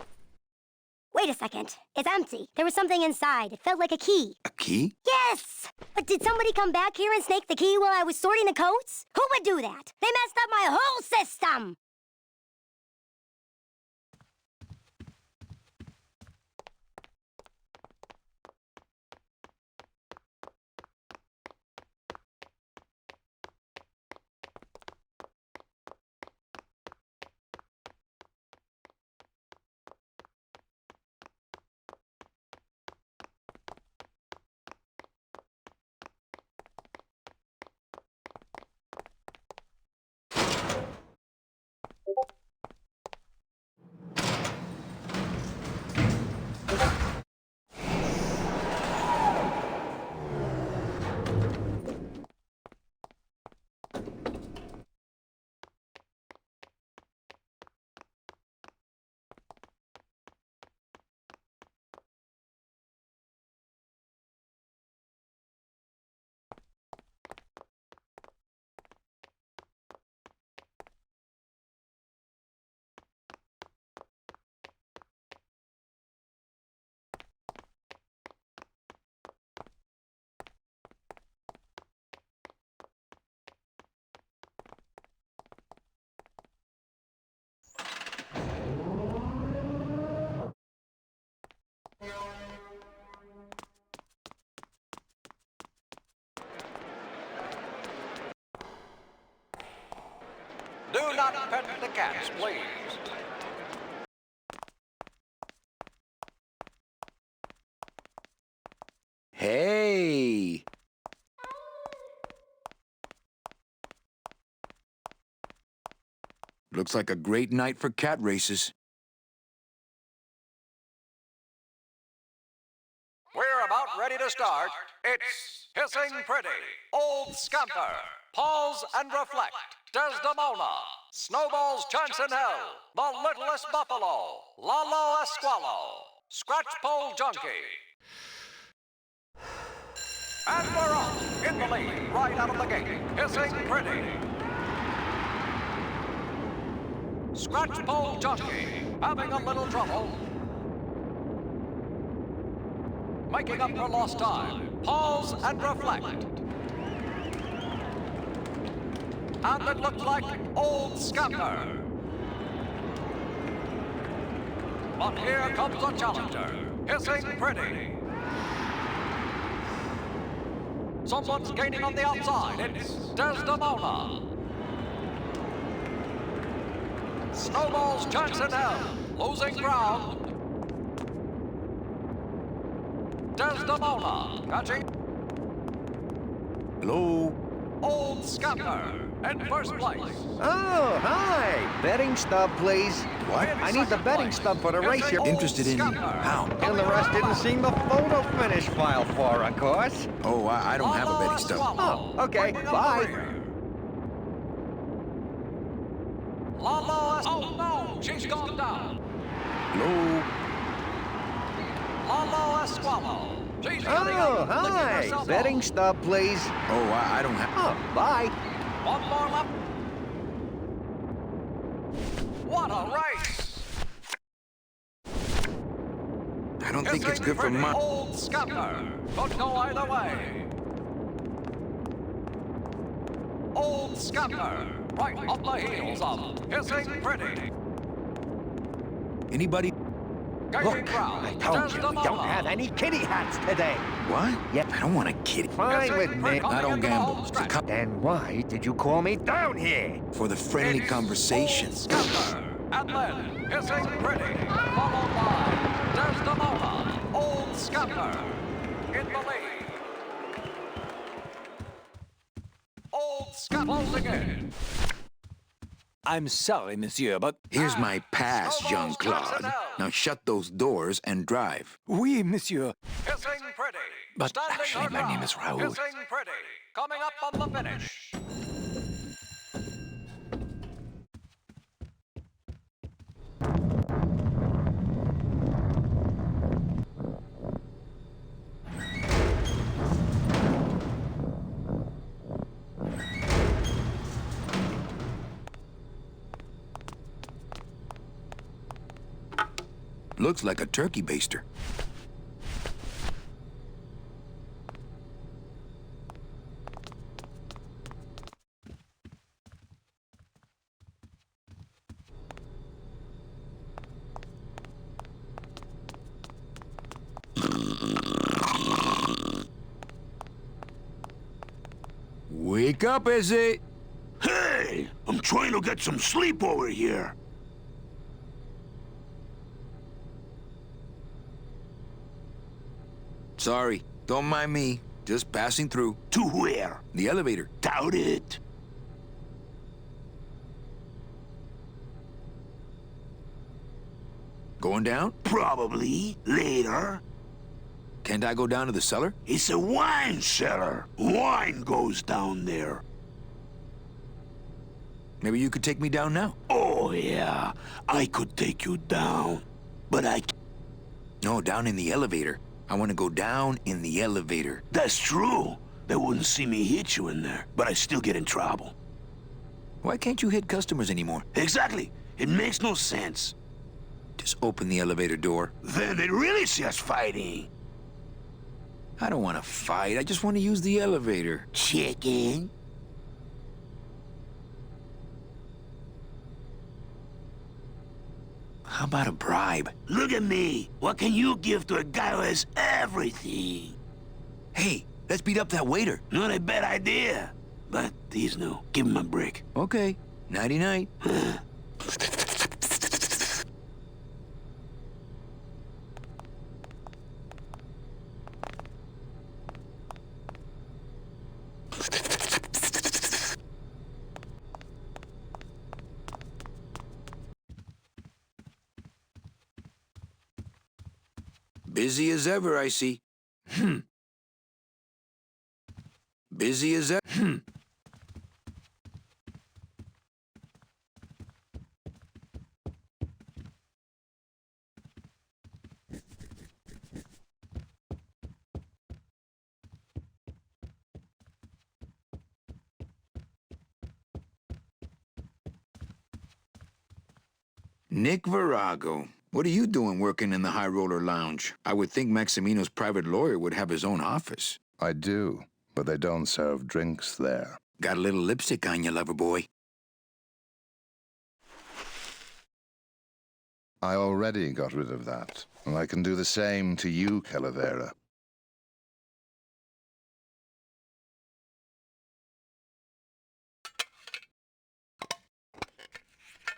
Wait a second. It's empty. There was something inside. It felt like a key. A key? Yes! But did somebody come back here and snake the key while I was sorting the coats? Who would do that? They messed up my whole system! Do not pet the cats, please. Hey! Looks like a great night for cat races. We're about ready to start. It's Hissing Pretty, Old Scamper, Pause and Reflect, Desdemona, Snowball's Chance in Hell, The Littlest Buffalo, Lalo Esqualo, Scratchpole Junkie. And we're off in the lead right out of the gate. Hissing Pretty. Scratchpole Junkie, having a little trouble. Making up for lost time. Pause and reflect. And it looks like Old Scamper. But here comes a challenger. Hissing Pretty. Someone's gaining on the outside. It's Desdemona. Snowball's Chance in Hell. Losing ground. Desdemona. Catching. Hello? Old Scamper. In first place. Oh, hi. Betting stub, please. What? I need the betting stub for the race you're Interested in how? And the rest didn't seem the photo finish file for, of course. Oh, I don't have a betting stub. Oh, okay. Bye. Lalo. Oh no, she's gone down. Hello? Lalo Esqualo. She's getting Oh, up, licking hi. herself Betting off. stub, please. Oh, I don't have... Oh, bye. One more lap. What a race! I don't think it's good for my... Old Scamper. Could go either way. Old Scamper. Right on the heels of Hissing Pretty. Anybody? Look, I told you, we don't have any kitty hats today. What? Yep. I don't want a kitty. Fine with me. I don't gamble. Then why did you call me down here? For the friendly conversation. Old Scamper. And then Hissing Pretty. Followed by Desdemona. Old Scamper. In the lead. Old Scamper closing in. I'm sorry, monsieur, but... Here's my pass, Jean-Claude. Now shut those doors and drive. Oui, monsieur. Hissing Pretty. But Standing actually, her my name is ground. Raoul. Hissing Pretty. Coming up on the finish. Looks like a turkey baster. Wake up, Izzy! Hey! I'm trying to get some sleep over here. Sorry, don't mind me. Just passing through. To where? The elevator. Doubt it. Going down? Probably. Later. Can't I go down to the cellar? It's a wine cellar. Wine goes down there. Maybe you could take me down now. Oh, yeah. I could take you down. But I... No, down in the elevator. I want to go down in the elevator. That's true. They wouldn't see me hit you in there. But I still get in trouble. Why can't you hit customers anymore? Exactly. It makes no sense. Just open the elevator door. Then they'd really see us fighting. I don't want to fight. I just want to use the elevator. Chicken. How about a bribe? Look at me. What can you give to a guy who has everything? Hey, let's beat up that waiter. Not a bad idea. But he's new. Give him a break. Okay. Nighty-night. Busy as ever, I see. Busy as ever. Nick Virago. What are you doing working in the High Roller Lounge? I would think Maximino's private lawyer would have his own office. I do, but they don't serve drinks there. Got a little lipstick on you, lover boy. I already got rid of that, and I can do the same to you, Calavera.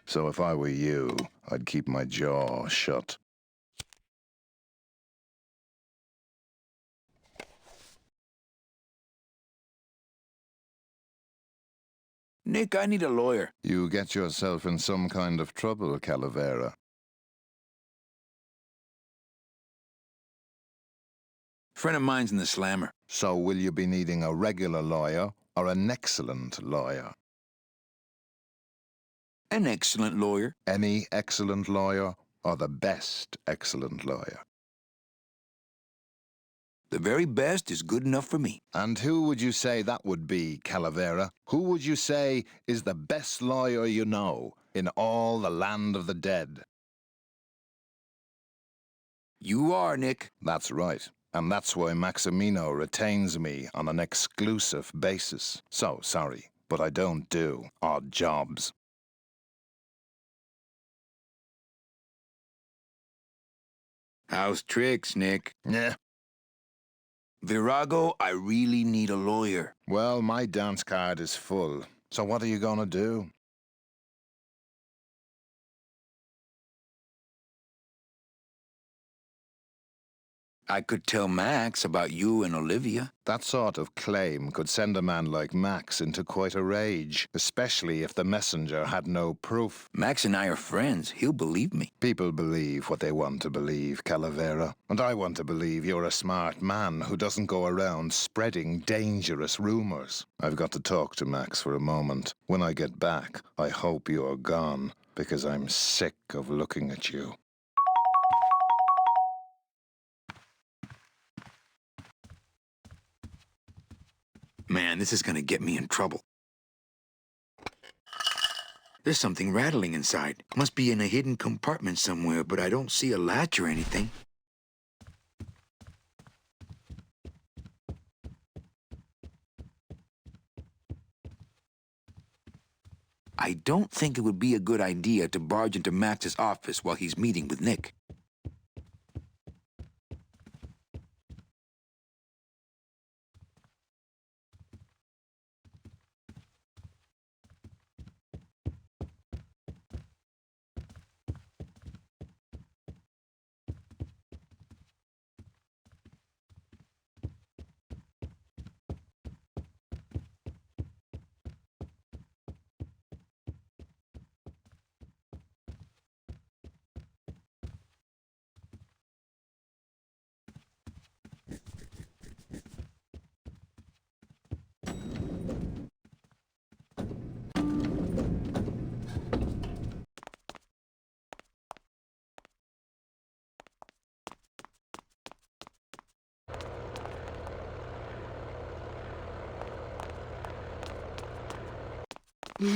So if I were you, I'd keep my jaw shut. Nick, I need a lawyer. You get yourself in some kind of trouble, Calavera. Friend of mine's in the slammer. So will you be needing a regular lawyer or an excellent lawyer? An excellent lawyer. Any excellent lawyer or the best excellent lawyer? The very best is good enough for me. And who would you say that would be, Calavera? Who would you say is the best lawyer you know in all the land of the dead? You are, Nick. That's right. And that's why Maximino retains me on an exclusive basis. So, sorry, but I don't do odd jobs. How's tricks, Nick? Yeah. Virago, I really need a lawyer. Well, my dance card is full. So what are you gonna do? I could tell Max about you and Olivia. That sort of claim could send a man like Max into quite a rage, especially if the messenger had no proof. Max and I are friends. He'll believe me. People believe what they want to believe, Calavera. And I want to believe you're a smart man who doesn't go around spreading dangerous rumors. I've got to talk to Max for a moment. When I get back, I hope you're gone, because I'm sick of looking at you. Man, this is gonna get me in trouble. There's something rattling inside. Must be in a hidden compartment somewhere, but I don't see a latch or anything. I don't think it would be a good idea to barge into Max's office while he's meeting with Nick.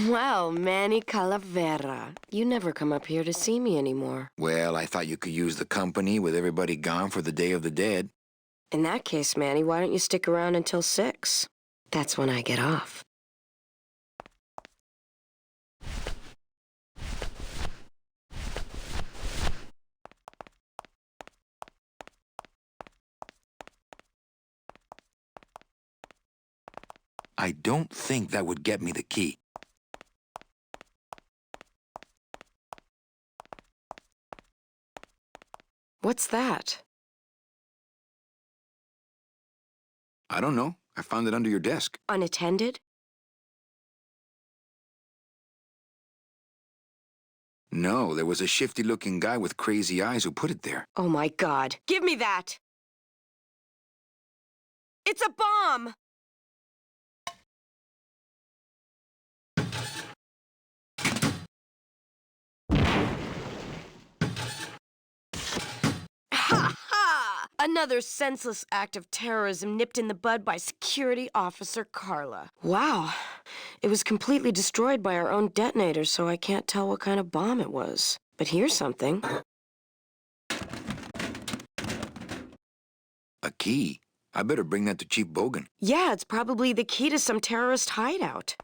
Well, Manny Calavera, you never come up here to see me anymore. Well, I thought you could use the company with everybody gone for the Day of the Dead. In that case, Manny, why don't you stick around until 6? That's when I get off. I don't think that would get me the key. What's that? I don't know. I found it under your desk. Unattended? No, there was a shifty-looking guy with crazy eyes who put it there. Oh my God. Give me that! It's a bomb! Ha ha! Another senseless act of terrorism nipped in the bud by Security Officer Carla. Wow. It was completely destroyed by our own detonator, so I can't tell what kind of bomb it was. But here's something. A key? I better bring that to Chief Bogan. Yeah, it's probably the key to some terrorist hideout.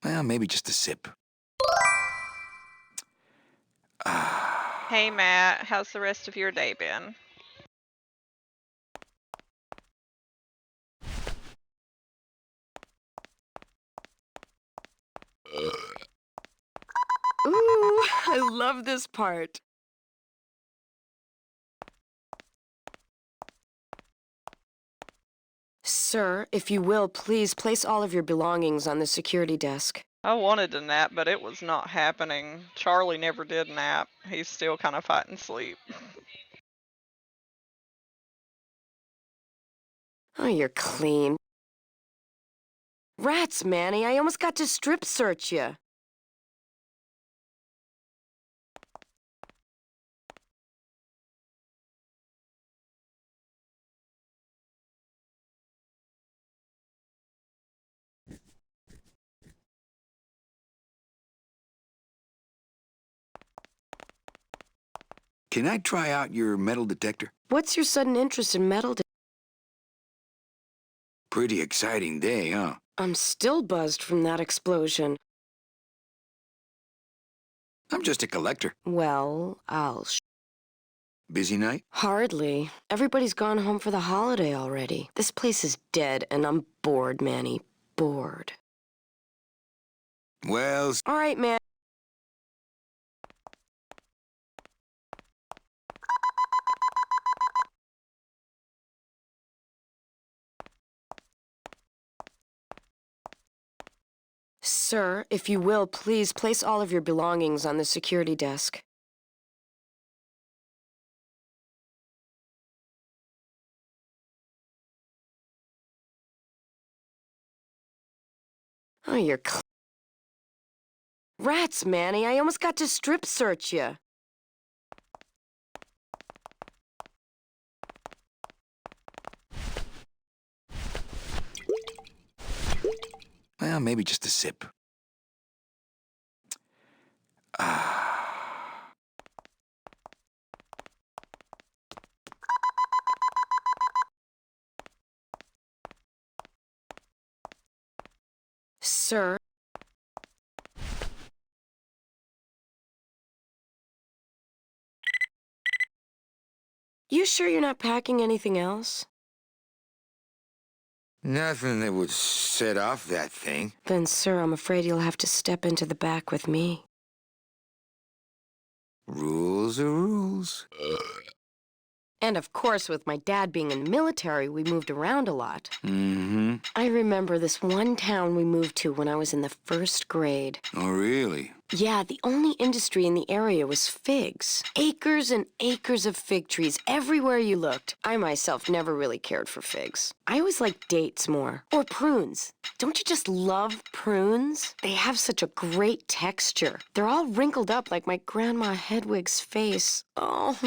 Well, maybe just a sip. Hey, Matt, how's the rest of your day been? Ooh, I love this part. Sir, if you will, please place all of your belongings on the security desk. I wanted to nap, but it was not happening. Charlie never did nap. He's still kind of fighting sleep. Oh, you're clean. Rats, Manny, I almost got to strip search you. Can I try out your metal detector? What's your sudden interest in metal? Pretty exciting day, huh? I'm still buzzed from that explosion. I'm just a collector. Well, Busy night? Hardly. Everybody's gone home for the holiday already. This place is dead, and I'm bored, Manny. Bored. Well... All right, man. Sir, if you will, please place all of your belongings on the security desk. Oh, you're rats, Manny. I almost got to strip search you. Well, maybe just a sip. Ah. Sir? You sure you're not packing anything else? Nothing that would set off that thing. Then, sir, I'm afraid you'll have to step into the back with me. Rules are rules. And of course, with my dad being in the military, we moved around a lot. Mm-hmm. I remember this one town we moved to when I was in the 1st grade. Oh, really? Yeah, the only industry in the area was figs. Acres and acres of fig trees everywhere you looked. I myself never really cared for figs. I always liked dates more. Or prunes. Don't you just love prunes? They have such a great texture. They're all wrinkled up like my Grandma Hedwig's face. Oh,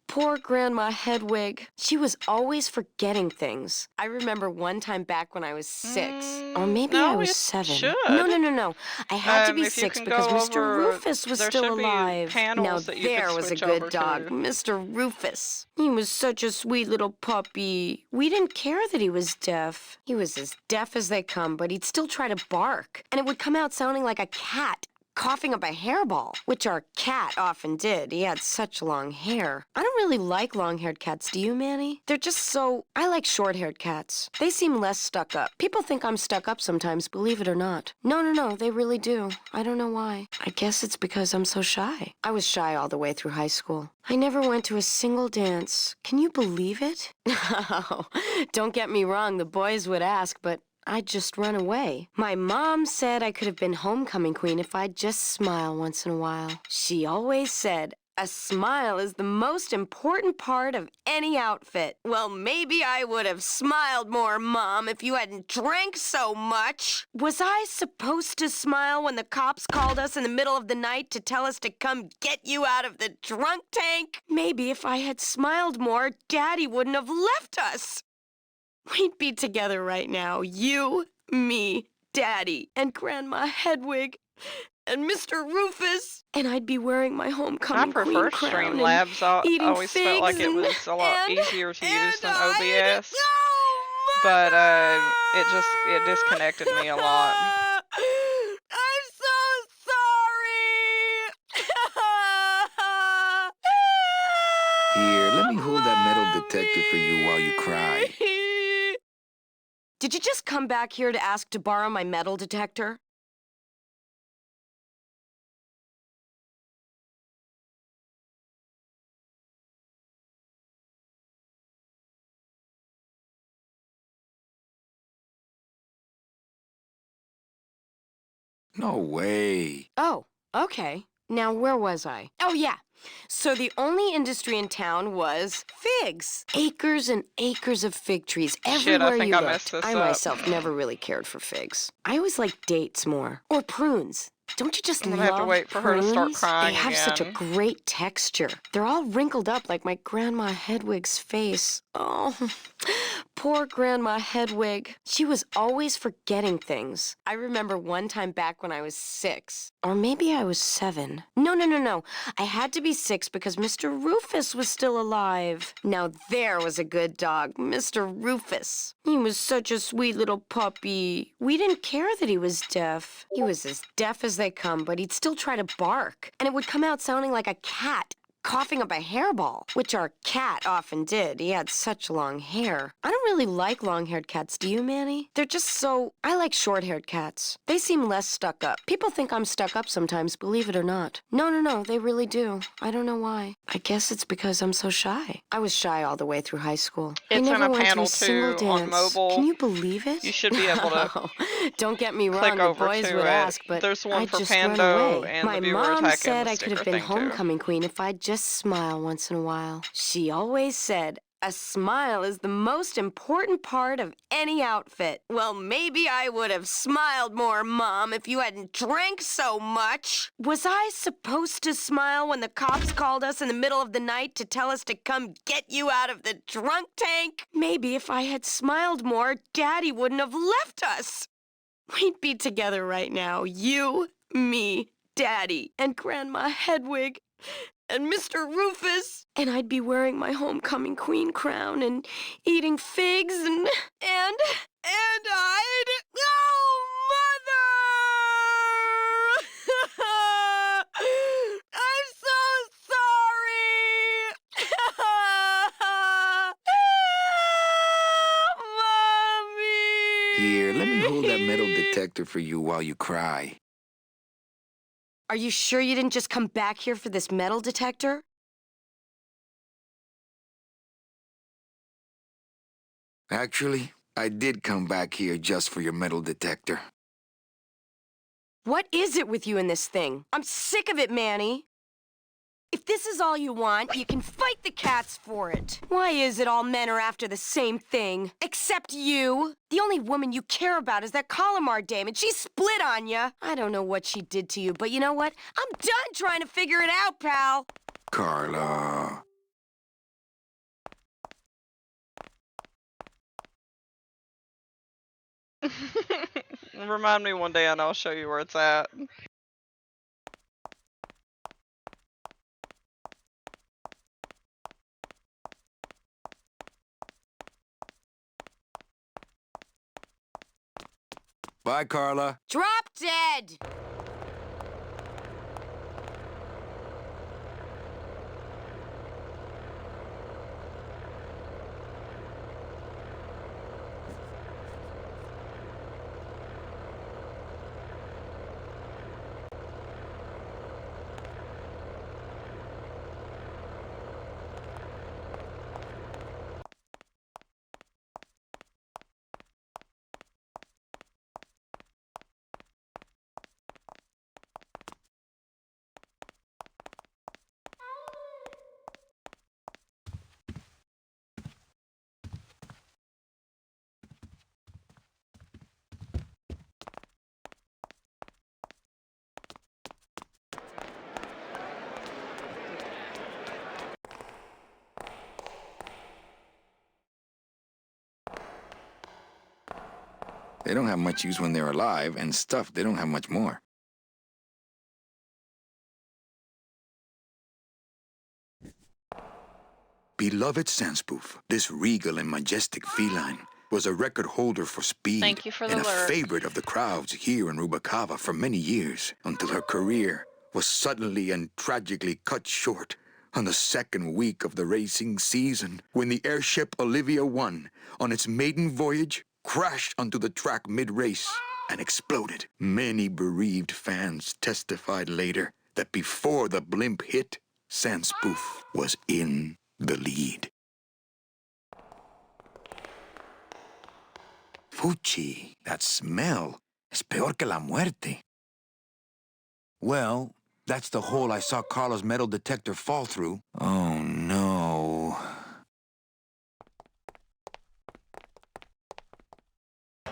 poor Grandma Hedwig. She was always forgetting things. I remember one time back when I was 6. Or maybe I was 7. Should. No. I had to be if you 6 can because go Mr. over, Rufus was there still should be alive. panels Now that you there can was a switch good over dog, to. Mr. Rufus. He was such a sweet little puppy. We didn't care that he was deaf. He was as deaf as they come, but he'd still try to bark. And it would come out sounding like a cat coughing up a hairball, which our cat often did. He had such long hair. I don't really like long-haired cats, do you, Manny? They're just so... I like short-haired cats. They seem less stuck up. People think I'm stuck up sometimes, believe it or not. No, they really do. I don't know why. I guess it's because I'm so shy. I was shy all the way through high school. I never went to a single dance. Can you believe it? No, don't get me wrong, the boys would ask, but I'd just run away. My mom said I could have been homecoming queen if I'd just smile once in a while. She always said, a smile is the most important part of any outfit. Well, maybe I would have smiled more, Mom, if you hadn't drank so much. Was I supposed to smile when the cops called us in the middle of the night to tell us to come get you out of the drunk tank? Maybe if I had smiled more, Daddy wouldn't have left us. We'd be together right now, you, me, Daddy, and Grandma Hedwig, and Mr. Rufus. And I'd be wearing my homecoming I prefer queen crown Streamlabs. I eating always felt like it figs was a lot easier to use than OBS. Oh, But it disconnected me a lot. I'm so sorry. Here, let me hold that metal detector for you while you cry. Did you just come back here to ask to borrow my metal detector? No way. Oh, okay. Now, where was I? Oh, yeah. So the only industry in town was figs. Acres and acres of fig trees everywhere think you I looked. messed this I up. myself never really cared for figs. I always liked dates more. Or prunes. Don't you just I'm gonna love have to wait for her to start prunes? crying They have such a again. great texture. They're all wrinkled up like my Grandma Hedwig's face. Oh, poor Grandma Hedwig. She was always forgetting things. I remember one time back when I was 6. Or maybe I was 7. No. I had to be 6 because Mr. Rufus was still alive. Now there was a good dog, Mr. Rufus. He was such a sweet little puppy. We didn't care that he was deaf. He was as deaf as they come, but he'd still try to bark. And it would come out sounding like a cat coughing up a hairball, which our cat often did. He had such long hair. I don't really like long-haired cats, do you, Manny? They're just so... I like short-haired cats. They seem less stuck up. People think I'm stuck up sometimes, believe it or not. No, they really do. I don't know why. I guess it's because I'm so shy. I was shy all the way through high school. I It's in never a went to panel a single too on dance. mobile. Can you believe it? You should be able to No. Don't get me click wrong, the over boys to would it. ask, but There's one I'd for just run Pando away. and My the viewer mom attack said and the I could have sticker been thing too. homecoming queen if I'd just smile once in a while. She always said, A smile is the most important part of any outfit. Well, maybe I would have smiled more, Mom, if you hadn't drank so much. Was I supposed to smile when the cops called us in the middle of the night to tell us to come get you out of the drunk tank? Maybe if I had smiled more, Daddy wouldn't have left us. We'd be together right now. You, me, Daddy, and Grandma Hedwig. And Mr. Rufus. And I'd be wearing my homecoming queen crown and eating figs and I'd... Oh, Mother! I'm so sorry! Mommy! Here, let me hold that metal detector for you while you cry. Are you sure you didn't just come back here for this metal detector? Actually, I did come back here just for your metal detector. What is it with you and this thing? I'm sick of it, Manny. If this is all you want, you can fight the cats for it. Why is it all men are after the same thing? Except you. The only woman you care about is that Calamar dame, and she split on you. I don't know what she did to you, but you know what? I'm done trying to figure it out, pal. Carla. Remind me one day and I'll show you where it's at. Bye, Carla. Drop dead! They don't have much use when they're alive, and stuff, they don't have much more. Beloved Sandspoof, this regal and majestic feline, was a record holder for speed Thank you for the and a lurk. favorite of the crowds here in Rubacava for many years, until her career was suddenly and tragically cut short on the second week of the racing season, when the airship Olivia 1, on its maiden voyage, crashed onto the track mid-race and exploded. Many bereaved fans testified later that before the blimp hit, Sandspoof was in the lead. Fuchi, that smell es peor que la muerte. Well, that's the hole I saw Carla's metal detector fall through. Oh, no.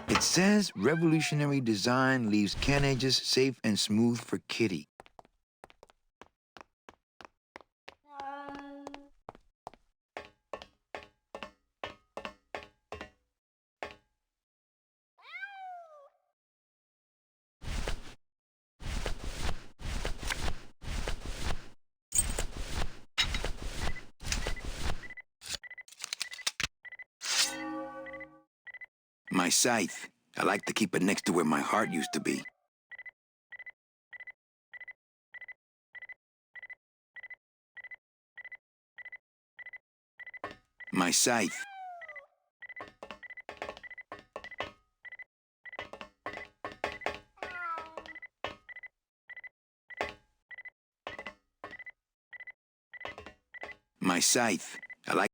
It says revolutionary design leaves can edges safe and smooth for Kitty. My scythe. I like to keep it next to where my heart used to be. My scythe. My scythe. I like...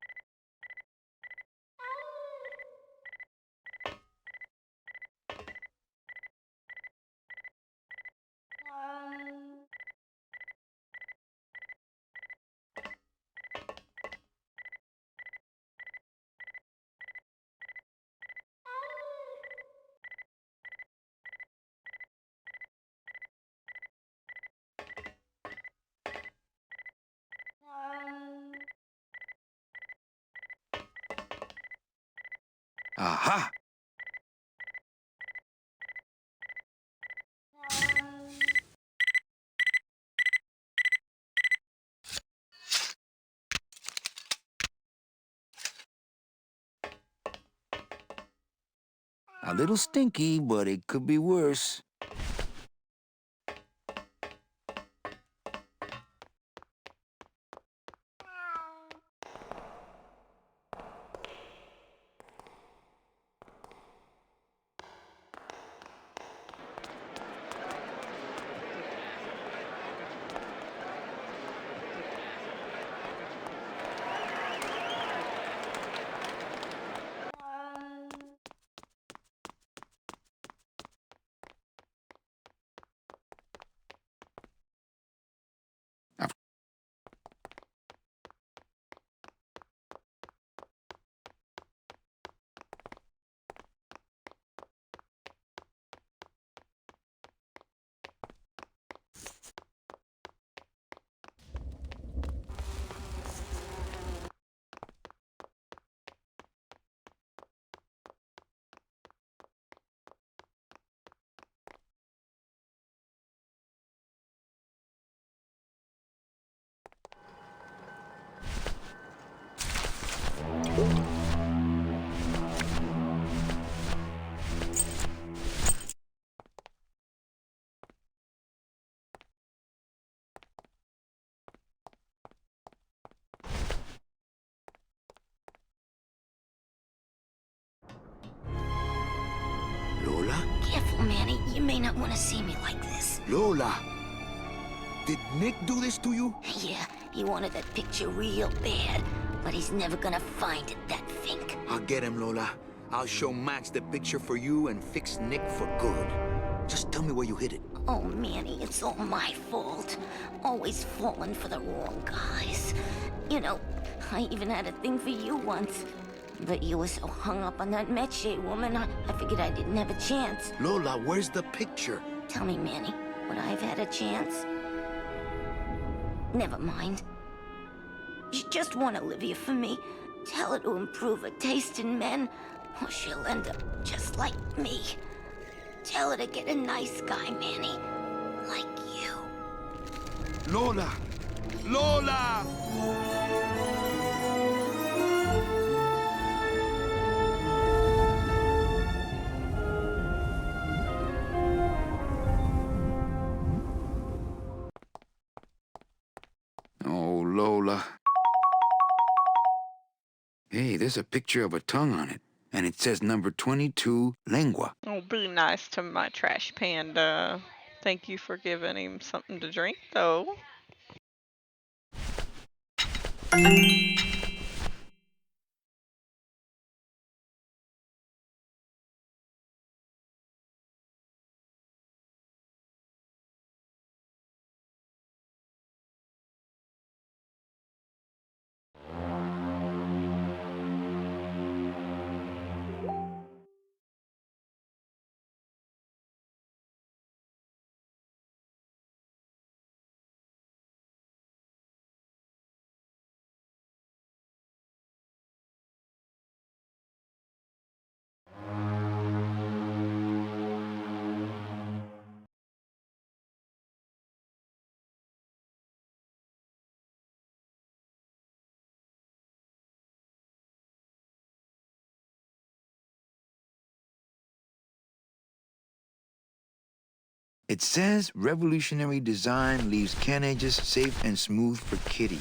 Aha! A little stinky, but it could be worse. Lola? Careful, Manny. You may not want to see me like this. Lola! Did Nick do this to you? Yeah, he wanted that picture real bad, but he's never gonna find it, that fink. I'll get him, Lola. I'll show Max the picture for you and fix Nick for good. Just tell me where you hid it. Oh, Manny, it's all my fault. Always falling for the wrong guys. You know, I even had a thing for you once. But you were so hung up on that Meche woman, I figured I didn't have a chance. Lola, where's the picture? Tell me, Manny, would I have had a chance? Never mind. You just want Olivia for me. Tell her to improve her taste in men, or she'll end up just like me. Tell her to get a nice guy, Manny. Like you. Lola! Lola! Oh, Lola. Hey, there's a picture of a tongue on it. And it says number 22, lengua. Oh, be nice to my trash panda. Thank you for giving him something to drink, though. It says revolutionary design leaves can edges safe and smooth for Kitty.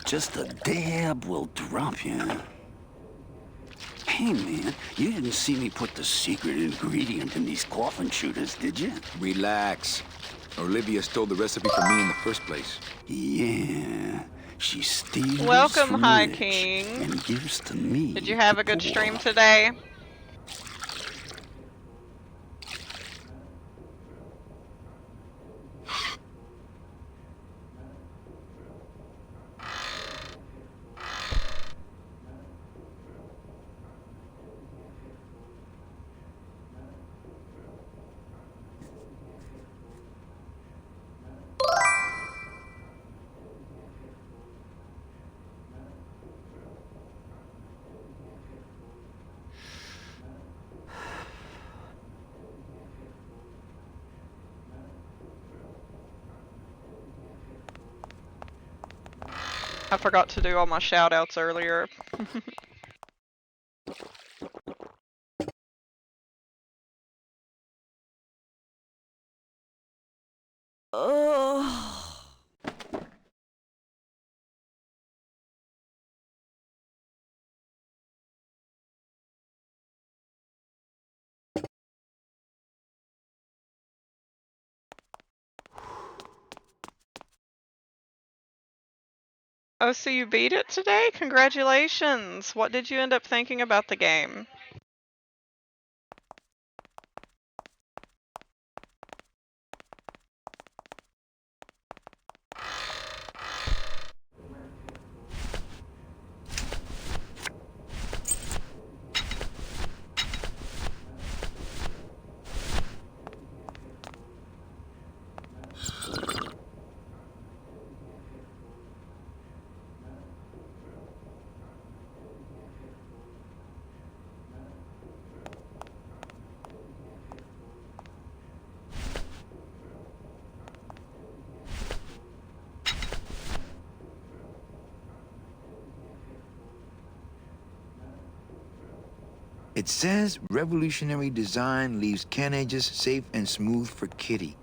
Just a dab will drop you. Hey, man, you didn't see me put the secret ingredient in these coffin shooters, did you? Relax. Olivia stole the recipe from me in the first place. Yeah, she steals Welcome, from High the rich King. and gives to me. Did you have a good stream today? I forgot to do all my shout outs earlier. Oh. Oh, so you beat it today? Congratulations! What did you end up thinking about the game? It says revolutionary design leaves can ages safe and smooth for Kitty.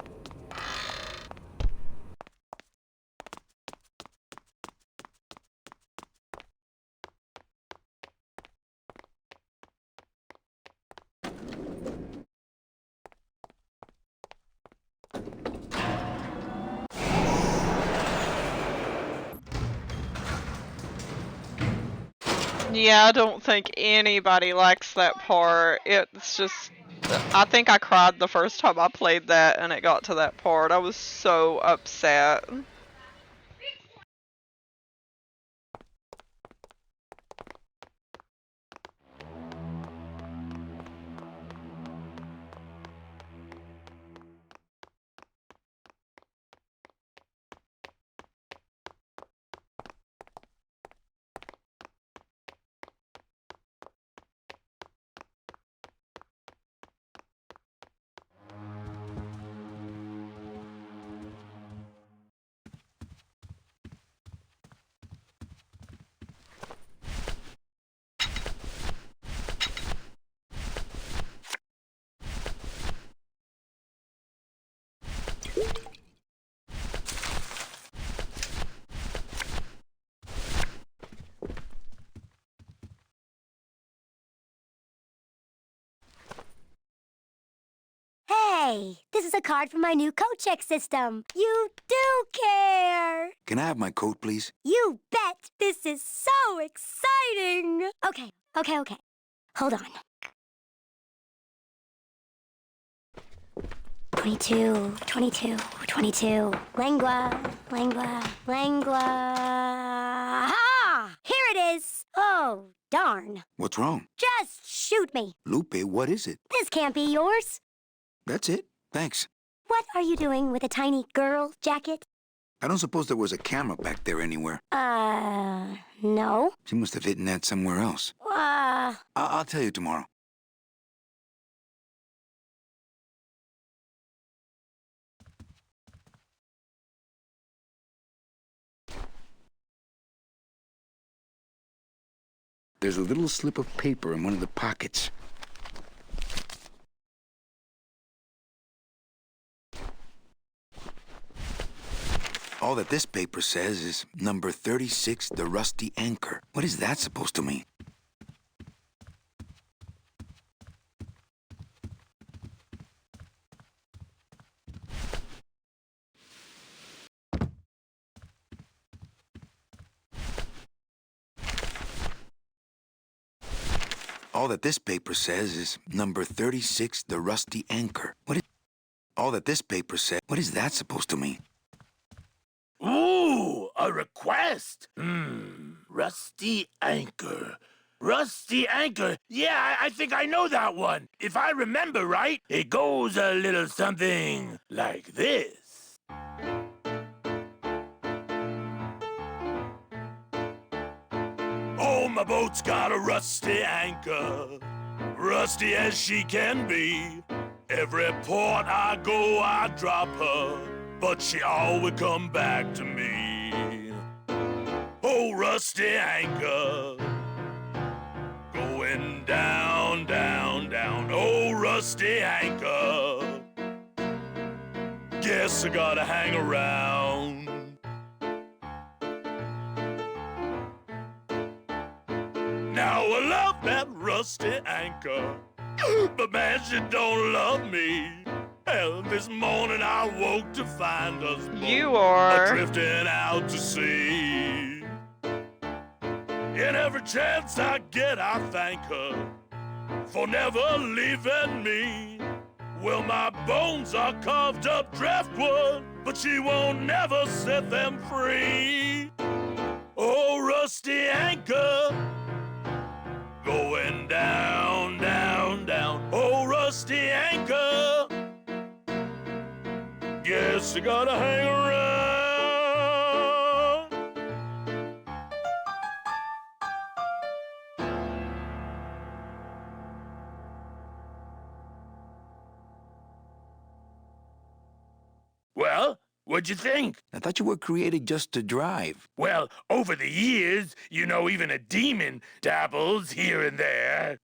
Yeah, I don't think anybody likes that part. It's just, I think I cried the first time I played that and it got to that part. I was so upset. Hey, this is a card from my new coat check system. You do care. Can I have my coat, please? You bet. This is so exciting. Okay. Hold on. 22. Langua. Aha! Here it is. Oh, darn. What's wrong? Just shoot me. Lupe, what is it? This can't be yours. That's it. Thanks. What are you doing with a tiny girl jacket? I don't suppose there was a camera back there anywhere. No. She must have hidden that somewhere else. I'll tell you tomorrow. There's a little slip of paper in one of the pockets. All that this paper says is number 36, the rusty anchor. What is that supposed to mean? All that this paper says is number 36, the rusty anchor. All that this paper said, what is that supposed to mean? Ooh, a request. Rusty Anchor. Rusty Anchor. Yeah, I think I know that one. If I remember right, it goes a little something like this. Oh, my boat's got a rusty anchor, rusty as she can be. Every port I go, I drop her, but she always come back to me. Oh, rusty anchor, going down, down, down. Oh, rusty anchor, guess I gotta hang around. Now I love that rusty anchor, but man, she don't love me. Hell, this morning I woke to find us both drifting out to sea. And every chance I get, I thank her for never leaving me. Well, my bones are carved up driftwood, but she won't never set them free. Oh, rusty anchor, going down, down, down. Oh, rusty anchor, guess you gotta hang around. Well, what'd you think? I thought you were created just to drive. Well, over the years, you know, even a demon dabbles here and there.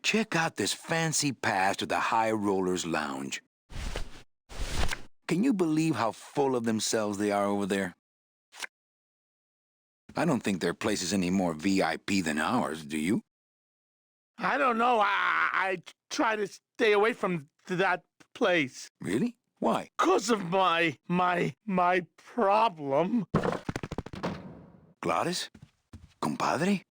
Check out this fancy pass to the High Rollers Lounge. Can you believe how full of themselves they are over there? I don't think their place is any more VIP than ours, do you? I don't know. I try to stay away from that place. Really? Why? 'Cause of my problem. Gladys? Compadre?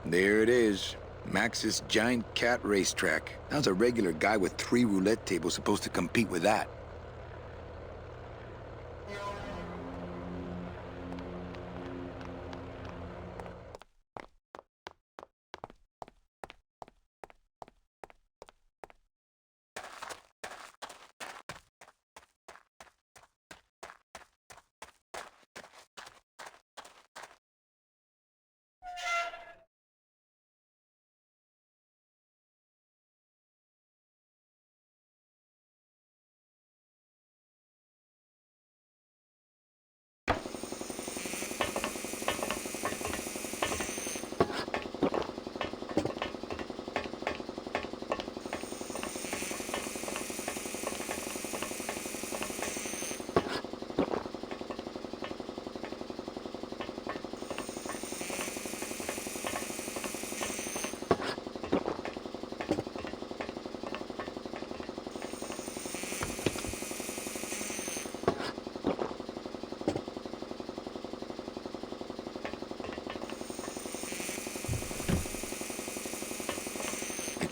There it is. Max's giant cat racetrack. How's a regular guy with 3 roulette tables supposed to compete with that?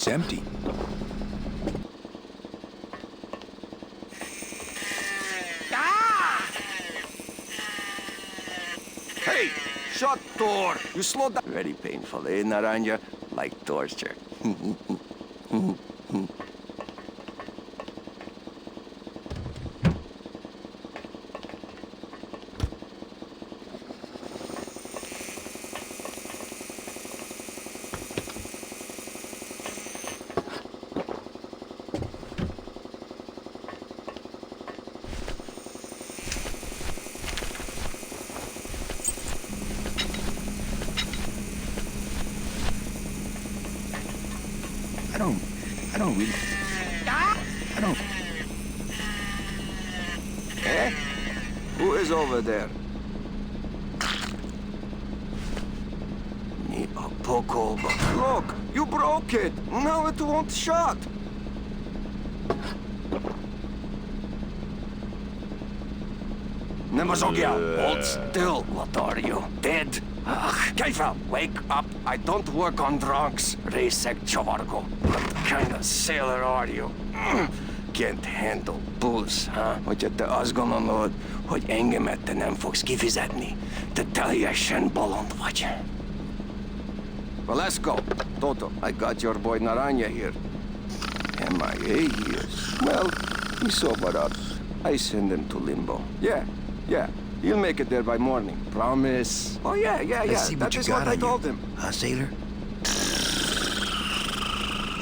It's empty. Hey, shut door! You slow down. Very painful, eh, Naranja? Like torture. I don't really... I don't... Eh? Who is over there? Me a poco... Look! You broke it! Now it won't shut! Nemazogia, hold still. What are you? Dead? Keifa, wake up. I don't work on drunks. Resek Chavargo. What kind of sailor are you? Can't handle booze, huh? Hogyha te azt gondolod, hogy engemet te nem fogsz kifizetni, te teljesen bolond vagy. Well, let's go. Toto, I got your boy Naranja here. MIA here. Well, he sobered up. I send him to limbo. Yeah. He'll make it there by morning. Promise. Oh, yeah. Let's see what That you is got what I on told you. him. Huh, sailor?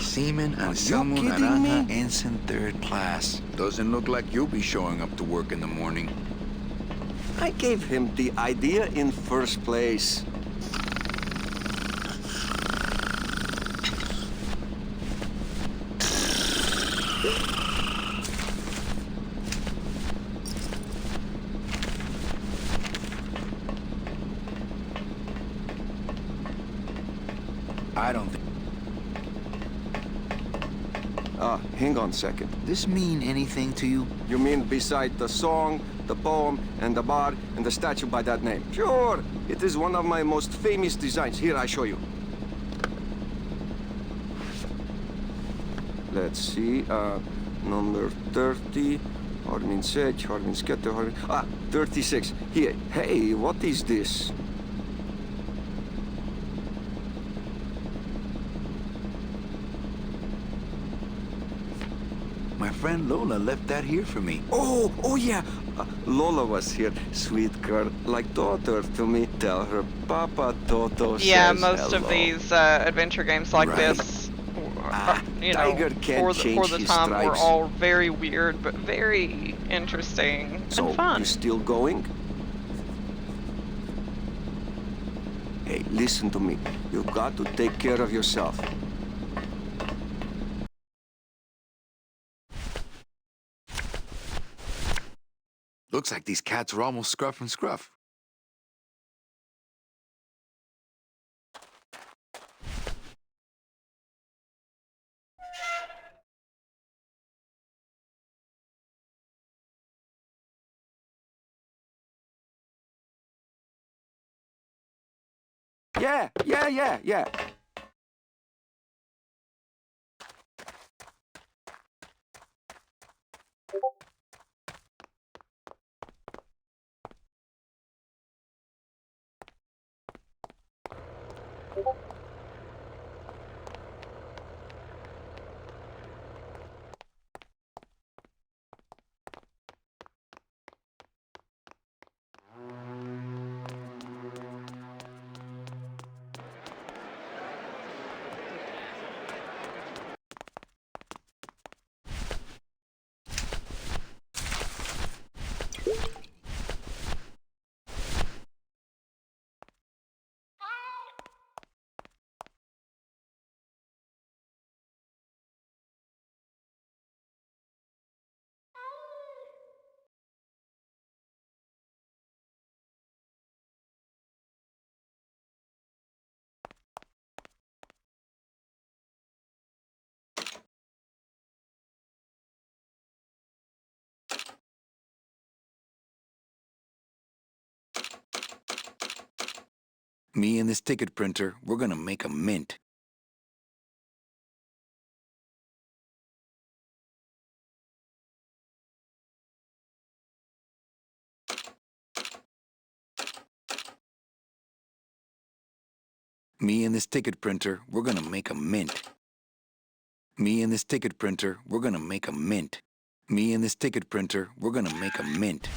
Seaman Anselmo kidding me? Naranja, ensign 3rd class. Doesn't look like you'll be showing up to work in the morning. I gave him the idea in first place. I don't think... Hang on a second. This mean anything to you? You mean beside the song, the poem, and the bar, and the statue by that name? Sure! It is one of my most famous designs. Here, I show you. Let's see, number 30, Hormin Sedge, Hormin Sketter, Hormin... 36. Here, hey, what is this? My friend Lola left that here for me. Oh yeah. Lola was here. Sweet girl, like daughter to me. Tell her Papa Toto Yeah, says most hello. of these adventure games like Right. this, Tiger can't for the change his time, were stripes. all very weird, but very interesting So, and fun. you still going? Hey, listen to me. You got to take care of yourself. Looks like these cats are almost scruff and scruff. Yeah. Me and this ticket printer, we're gonna make a mint. Me and this ticket printer, we're gonna make a mint. Me and this ticket printer, we're gonna make a mint. Me and this ticket printer, we're gonna make a mint.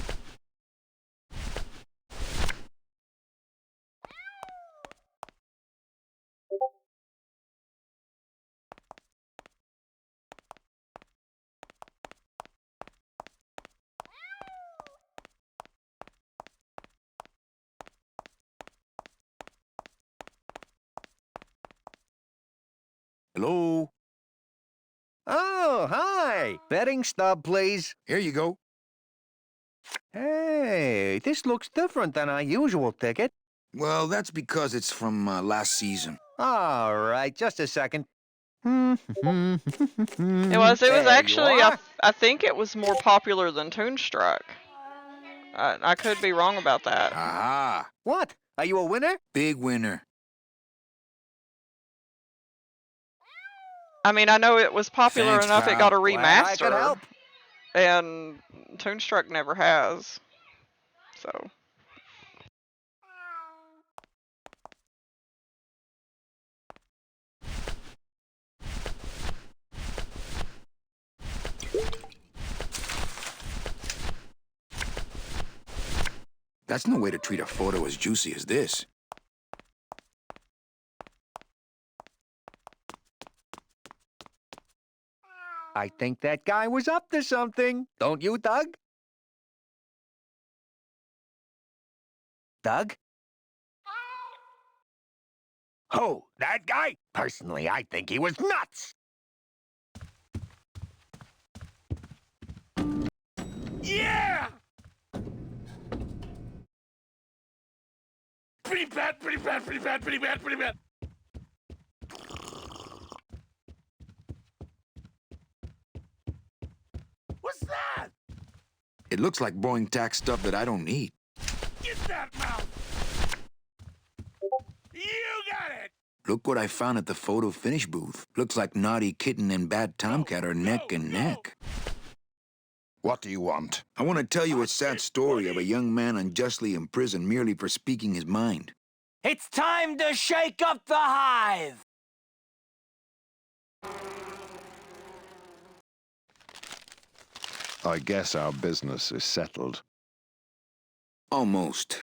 Hello? Oh, hi. Betting stub, please. Here you go. Hey, this looks different than our usual ticket. Well, that's because it's from last season. All right, just a second. It was There you actually, are. I think it was more popular than Toonstruck. I could be wrong about that. Aha! What? Are you a winner? Big winner. I mean, I know it was popular Thanks, enough it pal. got a Glad I could remaster, help. and Toonstruck never has. So. That's no way to treat a photo as juicy as this. I think that guy was up to something. Don't you, Doug? Doug? Who? That guy? Personally, I think he was nuts. Yeah! Pretty bad, pretty bad, pretty bad, pretty bad, pretty bad. What's that? It looks like boring tax stuff that I don't need. Get that mouth! You got it! Look what I found at the photo finish booth. Looks like Naughty Kitten and Bad Tomcat are neck and neck. What do you want? I want to tell you a sad story of a young man unjustly imprisoned merely for speaking his mind. It's time to shake up the hive! I guess our business is settled. Almost.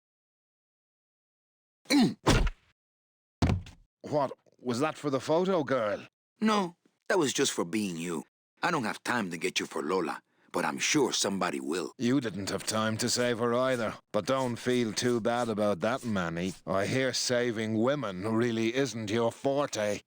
What? Was that for the photo girl? No, that was just for being you. I don't have time to get you for Lola, but I'm sure somebody will. You didn't have time to save her either. But don't feel too bad about that, Manny. I hear saving women really isn't your forte.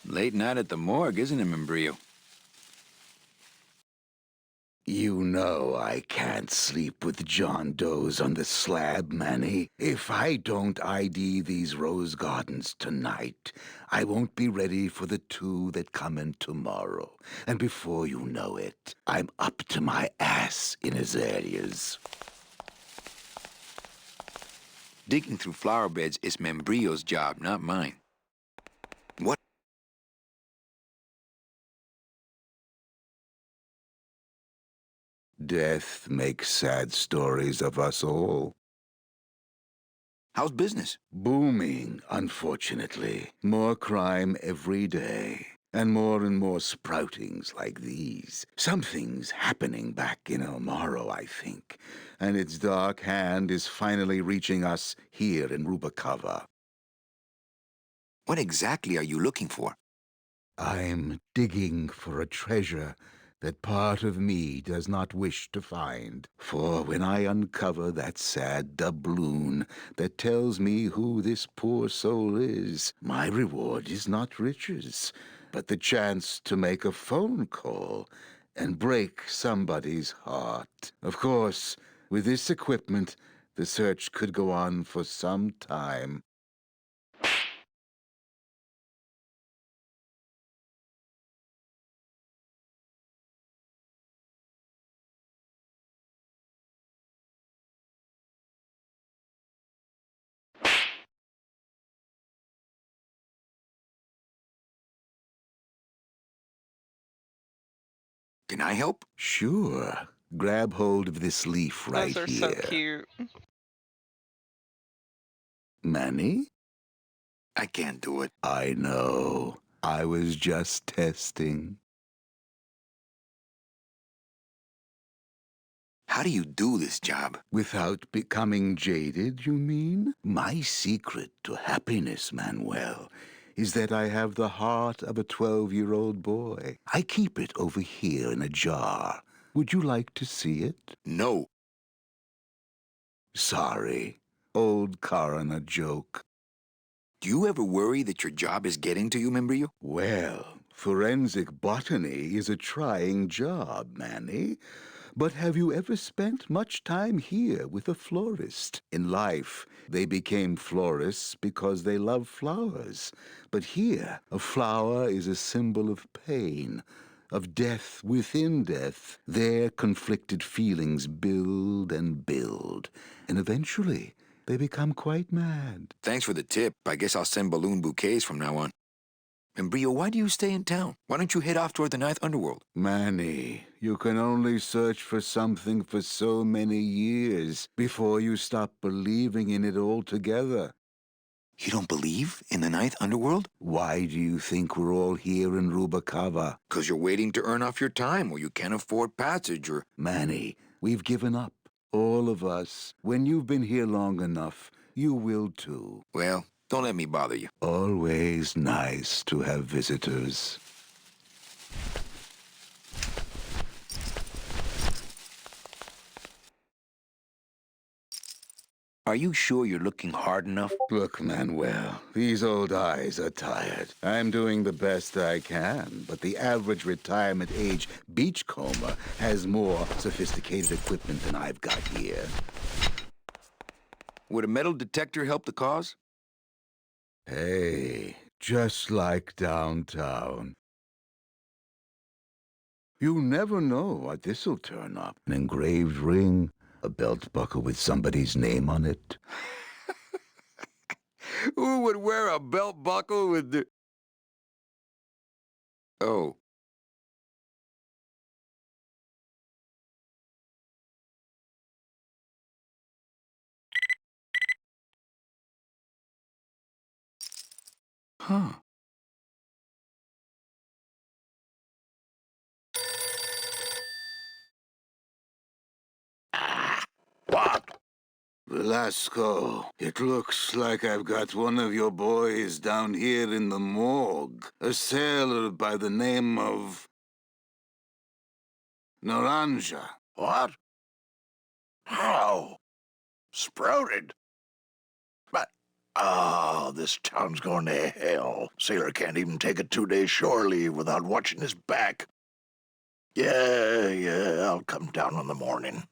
Late night at the morgue, isn't it, Membrillo? You know I can't sleep with John Doe's on the slab, Manny. If I don't ID these rose gardens tonight, I won't be ready for the two that come in tomorrow. And before you know it, I'm up to my ass in azaleas. Digging through flower beds is Membrillo's job, not mine. What? Death makes sad stories of us all. How's business? Booming, unfortunately. More crime every day. And more sproutings like these. Something's happening back in El Morro, I think. And its dark hand is finally reaching us here in Rubacava. What exactly are you looking for? I'm digging for a treasure that part of me does not wish to find. For when I uncover that sad doubloon that tells me who this poor soul is, my reward is not riches, but the chance to make a phone call and break somebody's heart. Of course, with this equipment, the search could go on for some time. Can I help? Sure. Grab hold of this leaf right Those are here. so cute. Manny? I can't do it. I know. I was just testing. How do you do this job? Without becoming jaded, you mean? My secret to happiness, Manuel, is that I have the heart of a 12-year-old boy. I keep it over here in a jar. Would you like to see it? No. Sorry. Old coroner joke. Do you ever worry that your job is getting to you, Membrillo? Well, forensic botany is a trying job, Manny. But have you ever spent much time here with a florist? In life, they became florists because they love flowers. But here, a flower is a symbol of pain, of death within death. Their conflicted feelings build and build, and eventually, they become quite mad. Thanks for the tip. I guess I'll send balloon bouquets from now on. Membrillo, why do you stay in town? Why don't you head off toward the Ninth Underworld? Manny, you can only search for something for so many years before you stop believing in it altogether. You don't believe in the Ninth Underworld? Why do you think we're all here in Rubacava? 'Cause you're waiting to earn off your time, or you can't afford passage, or... Manny, we've given up. All of us. When you've been here long enough, you will too. Well, don't let me bother you. Always nice to have visitors. Are you sure you're looking hard enough? Look, Manuel, these old eyes are tired. I'm doing the best I can, but the average retirement age beachcomber has more sophisticated equipment than I've got here. Would a metal detector help the cause? Hey, just like downtown. You never know what this'll turn up. An engraved ring, a belt buckle with somebody's name on it. Who would wear a belt buckle with the... Oh. Huh. What? Velasco, it looks like I've got one of your boys down here in the morgue. A sailor by the name of... Naranja. What? How? Sprouted? But, oh, this town's going to hell. Sailor can't even take a 2-day shore leave without watching his back. Yeah, I'll come down in the morning.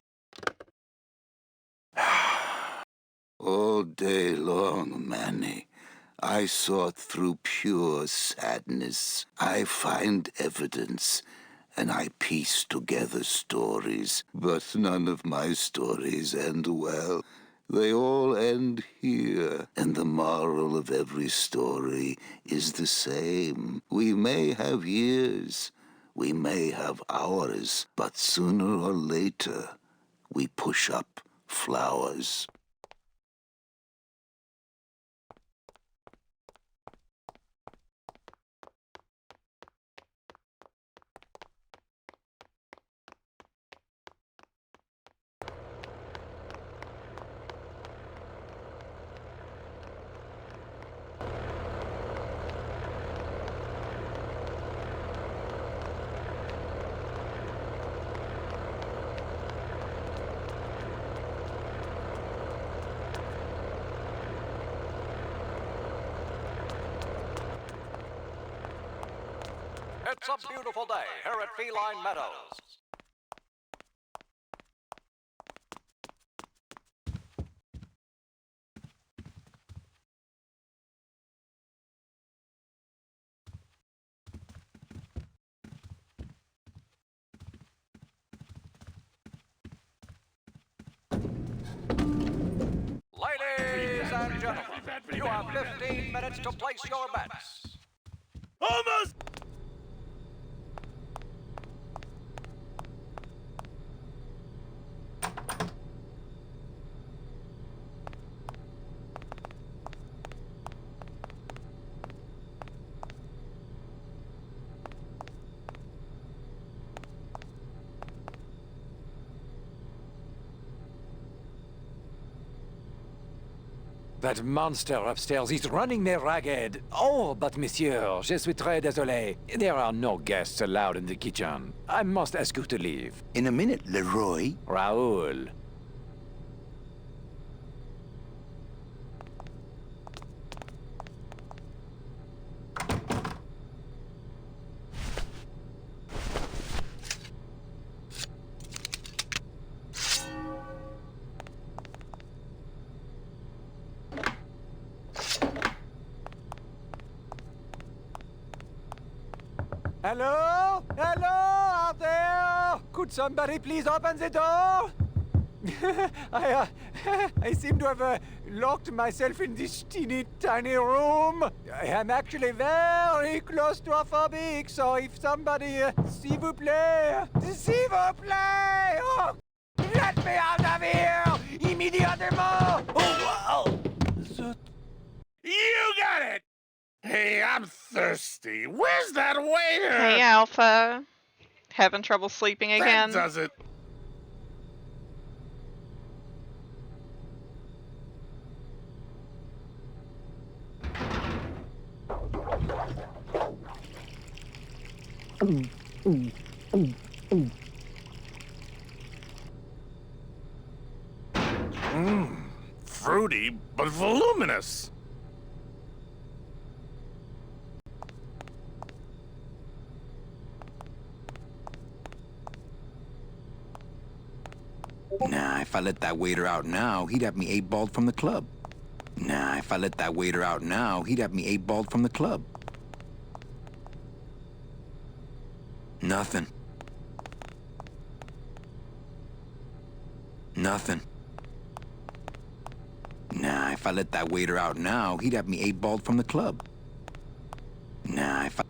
All day long, Manny, I sought through pure sadness. I find evidence, and I piece together stories. But none of my stories end well. They all end here, and the moral of every story is the same. We may have years, we may have hours, but sooner or later, we push up flowers. It's a beautiful day here at Feline Meadows. Ladies and gentlemen, you have 15 minutes to place your bets. Almost! That monster upstairs is running me ragged. Oh, but monsieur, je suis très désolé. There are no guests allowed in the kitchen. I must ask you to leave. In a minute, Leroy. Raoul. Hello? Hello out there? Could somebody please open the door? I seem to have locked myself in this teeny tiny room. I am actually very claustrophobic, so if somebody, s'il vous plaît, oh, let me out of here, immédiatement! Oh, wow! You got it! Hey, I'm thirsty. Where's that waiter? Hey, Alpha. Having trouble sleeping again? That does it. Fruity, but voluminous. Nah, if I let that waiter out now, he'd have me 8-balled from the club. Nah, if I let that waiter out now, he'd have me 8-balled from the club. Nothing. Nothing. Nah, if I let that waiter out now, he'd have me 8-balled from the club. Nah, if I...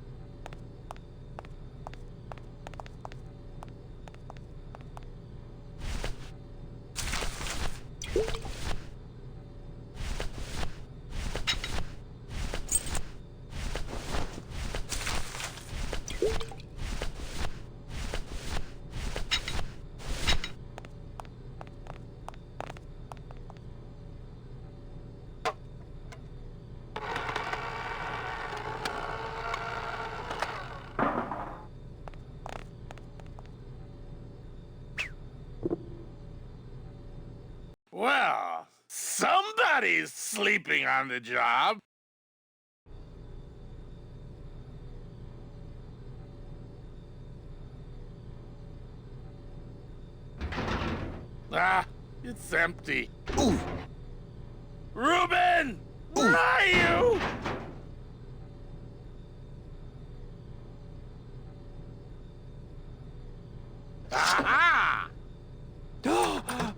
Well, somebody's sleeping on the job. Ah, it's empty. Ooh! Reuben! Where are you? Aha!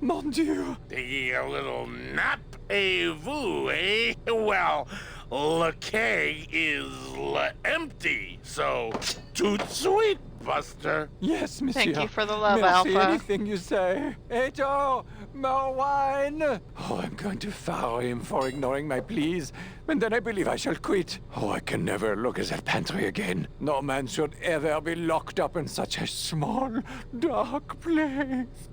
Mon Dieu! Taking a little nap, vous, eh? Well, le keg is empty, so toot sweet, Buster. Yes, monsieur. Thank you for the love, Merci, Alpha. anything you say. Eto, more wine. Oh, I'm going to fire him for ignoring my pleas, and then I believe I shall quit. Oh, I can never look at that pantry again. No man should ever be locked up in such a small, dark place.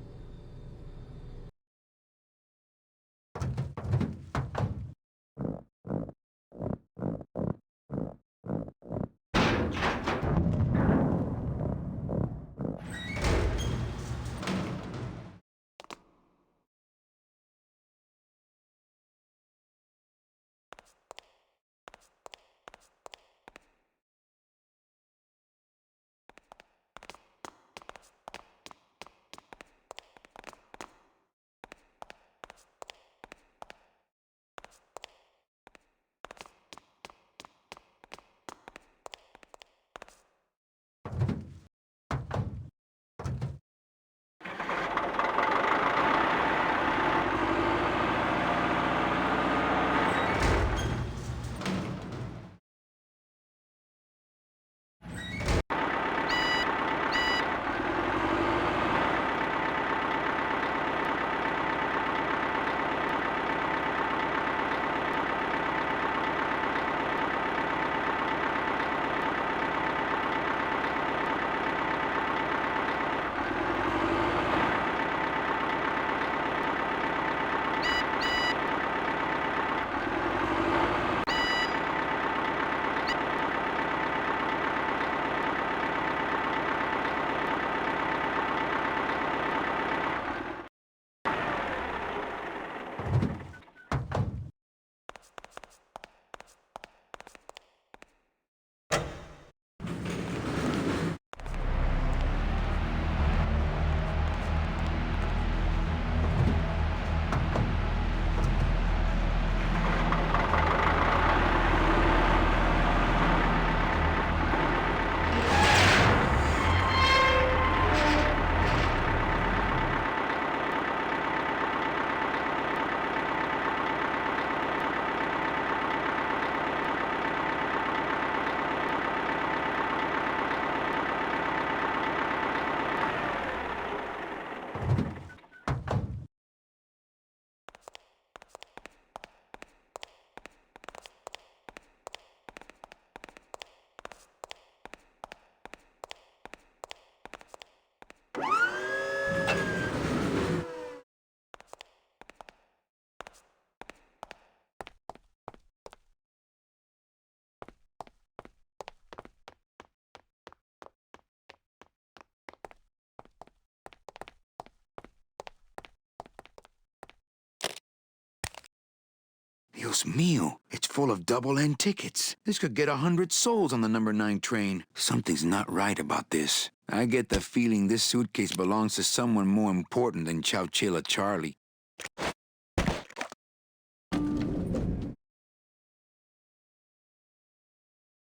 Dios mío, it's full of double-end tickets. This could get 100 souls on the number 9 train. Something's not right about this. I get the feeling this suitcase belongs to someone more important than Chowchilla Charlie.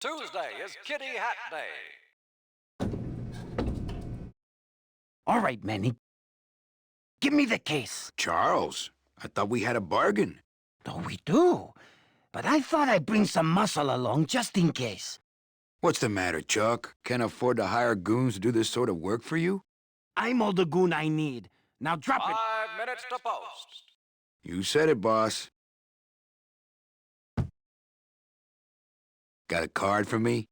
Tuesday is Kitty Hat Day. All right, Manny. Give me the case. Charles, I thought we had a bargain. Oh, we do. But I thought I'd bring some muscle along just in case. What's the matter, Chuck? Can't afford to hire goons to do this sort of work for you? I'm all the goon I need. Now drop it. 5 minutes to post. You said it, boss. Got a card for me?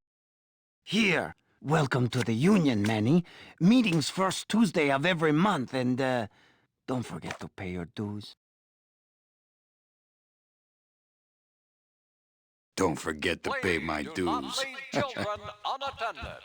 Here. Welcome to the union, Manny. Meeting's first Tuesday of every month, and, don't forget to pay your dues. Don't forget to pay my Do not dues. leave children unattended.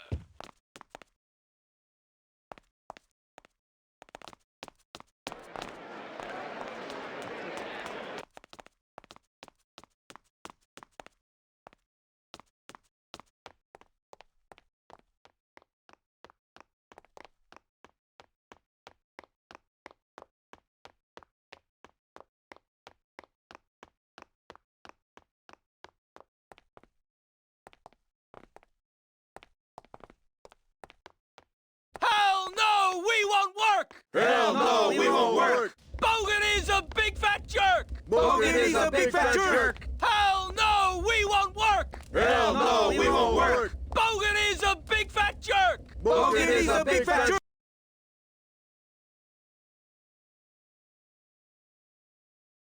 Hell no, we won't work! Hell no, we won't work! Bogan is a big fat jerk! Bogan is a big fat jerk! Hell no, we won't work! Hell no, we won't work! Bogan is a big fat jerk! Bogan is a big fat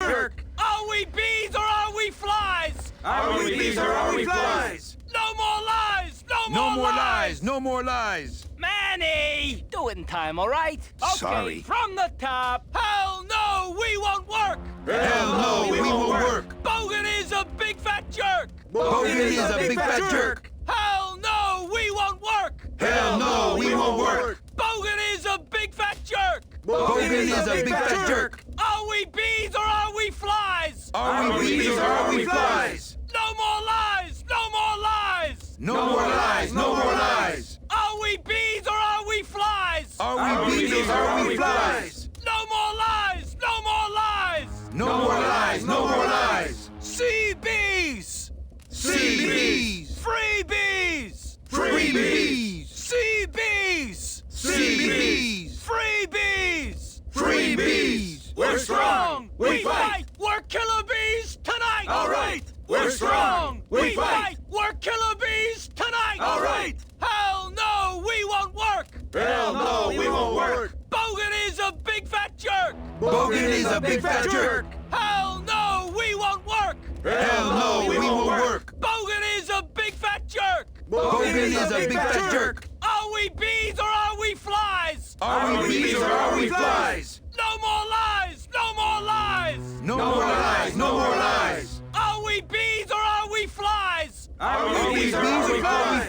jerk! Are we bees or are we flies? Are we bees or are we flies? No more lies! No more lies! No more lies! Manny! Do it in time, all right? Okay, Sorry. from the top. Hell no, we won't work! Hell no, we won't work! Bogan is a big fat jerk! Bogan is a big fat jerk! Hell no, we won't work! Hell no, we won't work! Bogan is a big fat jerk! Bogan is a big fat jerk! Are we bees or are we flies? Are we bees or are we flies? No more lies! No more lies! No more lies! No more lies! Are we bees or are we flies? Are we bees or are we flies? No more lies! No more lies! No more lies! No more lies! See bees! See bees! Free bees! Free bees! See bees! See bees! Free bees! Free bees! We're strong! We fight! We're killer bees tonight! All right! We're strong! We fight! We're killer bees tonight! All right! Hell no, we won't work! Hell no, we won't work! Bogan is a big fat jerk! Bogan is a big fat jerk! Hell no, we won't work! Hell no, we won't work! Bogan is a big fat jerk! Bogan is a big fat jerk! Are we bees or are we flies? Are we bees or are we flies? No more lies! No more lies! No more lies! No more lies! Are we bees or are we flies? Are we bees or are we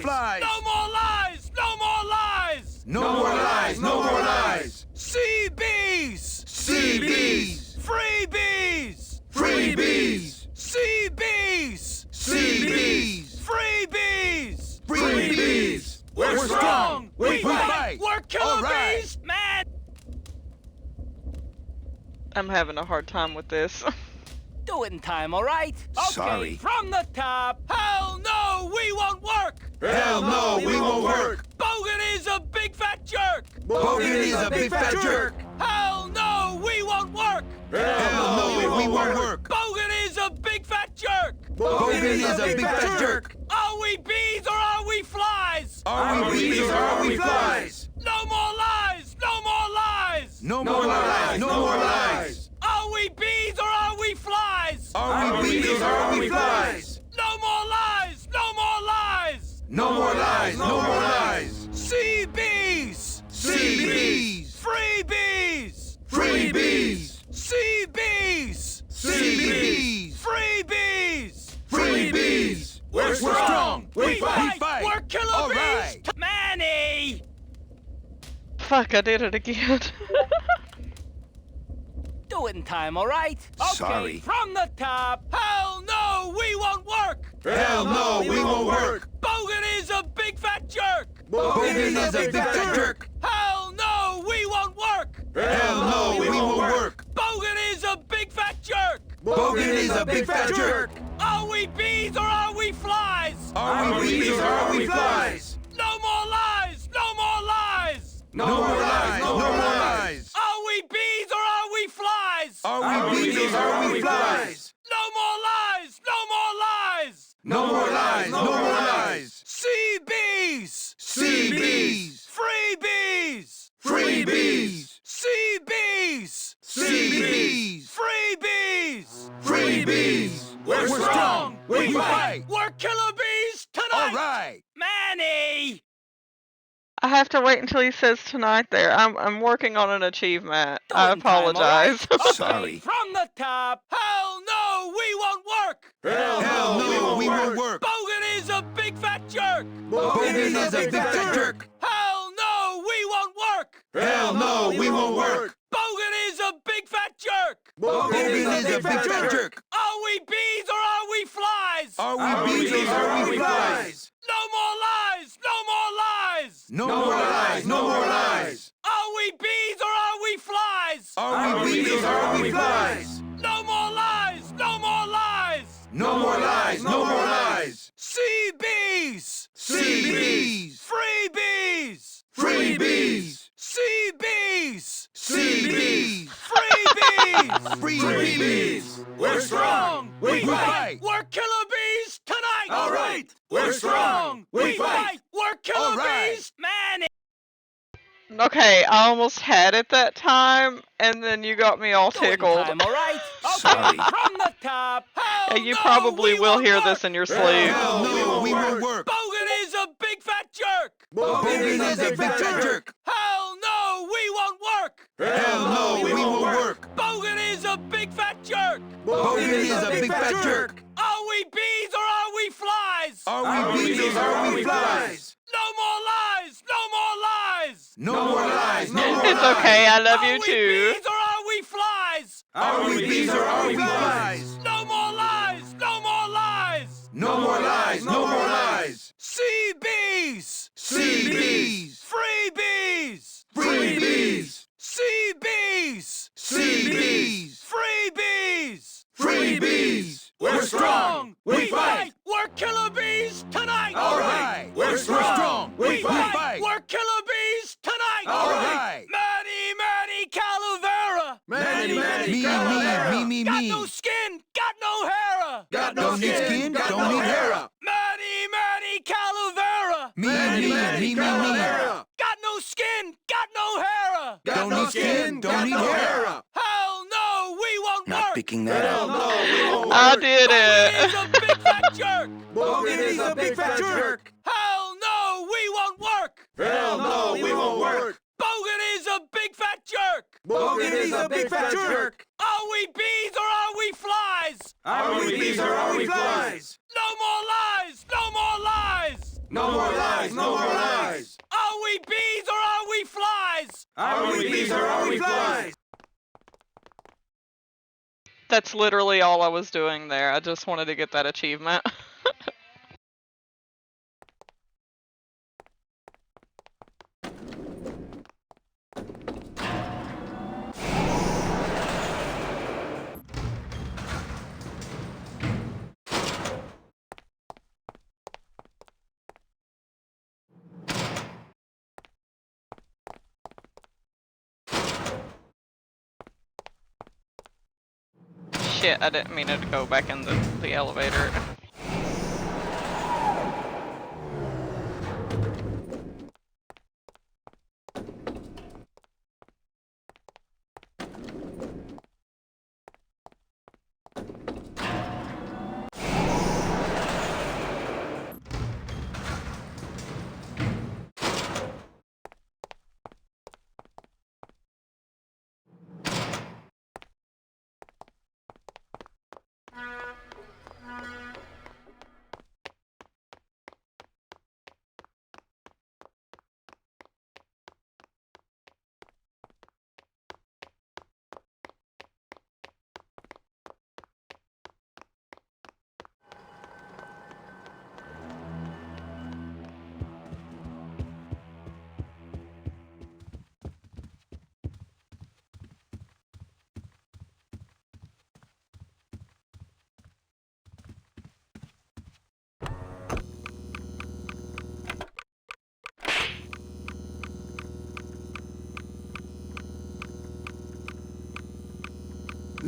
flies? No more lies! No more lies! No more lies! No more lies! See bees! See bees! Free bees! Free bees! See bees! See bees! Free bees! Free bees! We're strong! We fight! fight! We're killer All right! bees! Man! I'm having a hard time with this. Do it in time, all right? Okay, Sorry. from the top. Hell no, we won't work! Hell no, we won't work! Bogan is a big fat jerk! Bogan is a big fat jerk! Hell no, we won't work! Hell no, we won't work! Bogan is a big fat jerk! Bogan is a big fat jerk! Are we bees or are we flies? Are we bees or are we flies? No more lies! No more lies! No No more more lies! lies! No more lies! Are we bees or are we flies? Are we bees or are we flies? No more lies! No more lies! No more lies! No more lies! See bees! See bees! Free bees! Free bees! See bees! See bees! Free bees! Free bees! We're strong! We fight! fight! We're killer All bees! right! Fuck, I did it again. do it in time, all right? Okay, Sorry. from the top. Hell no, we won't work. Hell no, we won't work. Bogan is a big fat jerk. Bogan is a big fat jerk. Hell no, we won't work. Hell no, we won't work. Bogan is a big fat jerk. Bogan is a big fat jerk. Are we bees or are we flies? Are we bees or are we flies? No more lies! No more lies! No more lies, no more lies. Are we bees or are we flies? Are we bees or are we flies? No more lies! No more lies! No more lies, no more lies. Sea bees! Sea bees. Free bees! Free bees. Sea bees! Sea bees. Free bees! Free bees. We're strong! We fight. We're killer bees tonight! All right. Manny! I have to wait until he says tonight there. I'm working on an achievement. Do I it in time, all right? apologize. Sorry. From the top. Hell no, we won't work. Hell no, we won't work. Bogan is a big fat jerk. Bogan is a big fat jerk. Hell no, we won't work. Hell no, we won't work. Bogan is a big fat jerk. Bogan is a big fat jerk. Are we bees or are we flies? Are we bees or are we flies? No more lies. No more lies. No more lies, no more lies. Are we bees or are we flies? Are we bees or are we flies? No more lies. No more lies. No more lies, no more lies. Sea bees! Sea bees. Free bees! Free bees. Sea bees! Sea bees. Free bees! Free bees. We're strong! We fight. We're killer bees tonight! All right. We're strong! We fight. We're killer All right. bees! Man! Okay, I almost had it that time, and then you got me all Do it in tickled. time, all right? Sorry. From the top. Hell Yeah, you no, probably we will won't hear work. this in your sleep. Hell no, we won't work. Bogan is a big fat jerk. Bogan is a big fat jerk. Hell no, we won't work. Hell no, we won't work. Bogan is a big fat jerk. Bogan is a big fat jerk. Are we bees or are we flies? Are we bees or are we flies? No more lies. No more lies. No more lies, no more It's lies. okay, I love Are you we too. bees or are we flies? Are we bees or are we flies? No more lies. No more lies. No more lies, no more lies. Sea bees! Sea bees. Free bees! Free bees. Sea bees! Sea bees. Free bees! Free bees. We're strong! We fight. We're killer bees tonight! All right. We're strong. We fight. We're killer bees tonight! All right. Manny Calavera! Me. Got no skin, got no hair! Got no skin, don't need hair. Manny Calavera! Me. Got no skin, got no hair! Don't need skin, don't need hair. Hell no, we won't Not work! picking that up. I did He's it. a big fat jerk! Bogan is a big fat jerk. Hell no, we won't work! Hell no, we won't work. Bogan is a big fat jerk! Bogan is a big fat jerk. Are we bees or are we flies? Are we bees or are we flies? No more lies! No more lies! No more lies, no more lies. Are we bees or are we flies? Are we bees or are we flies? That's literally all I was doing there. I just wanted to get that achievement. Shit, I didn't mean to go back in the elevator.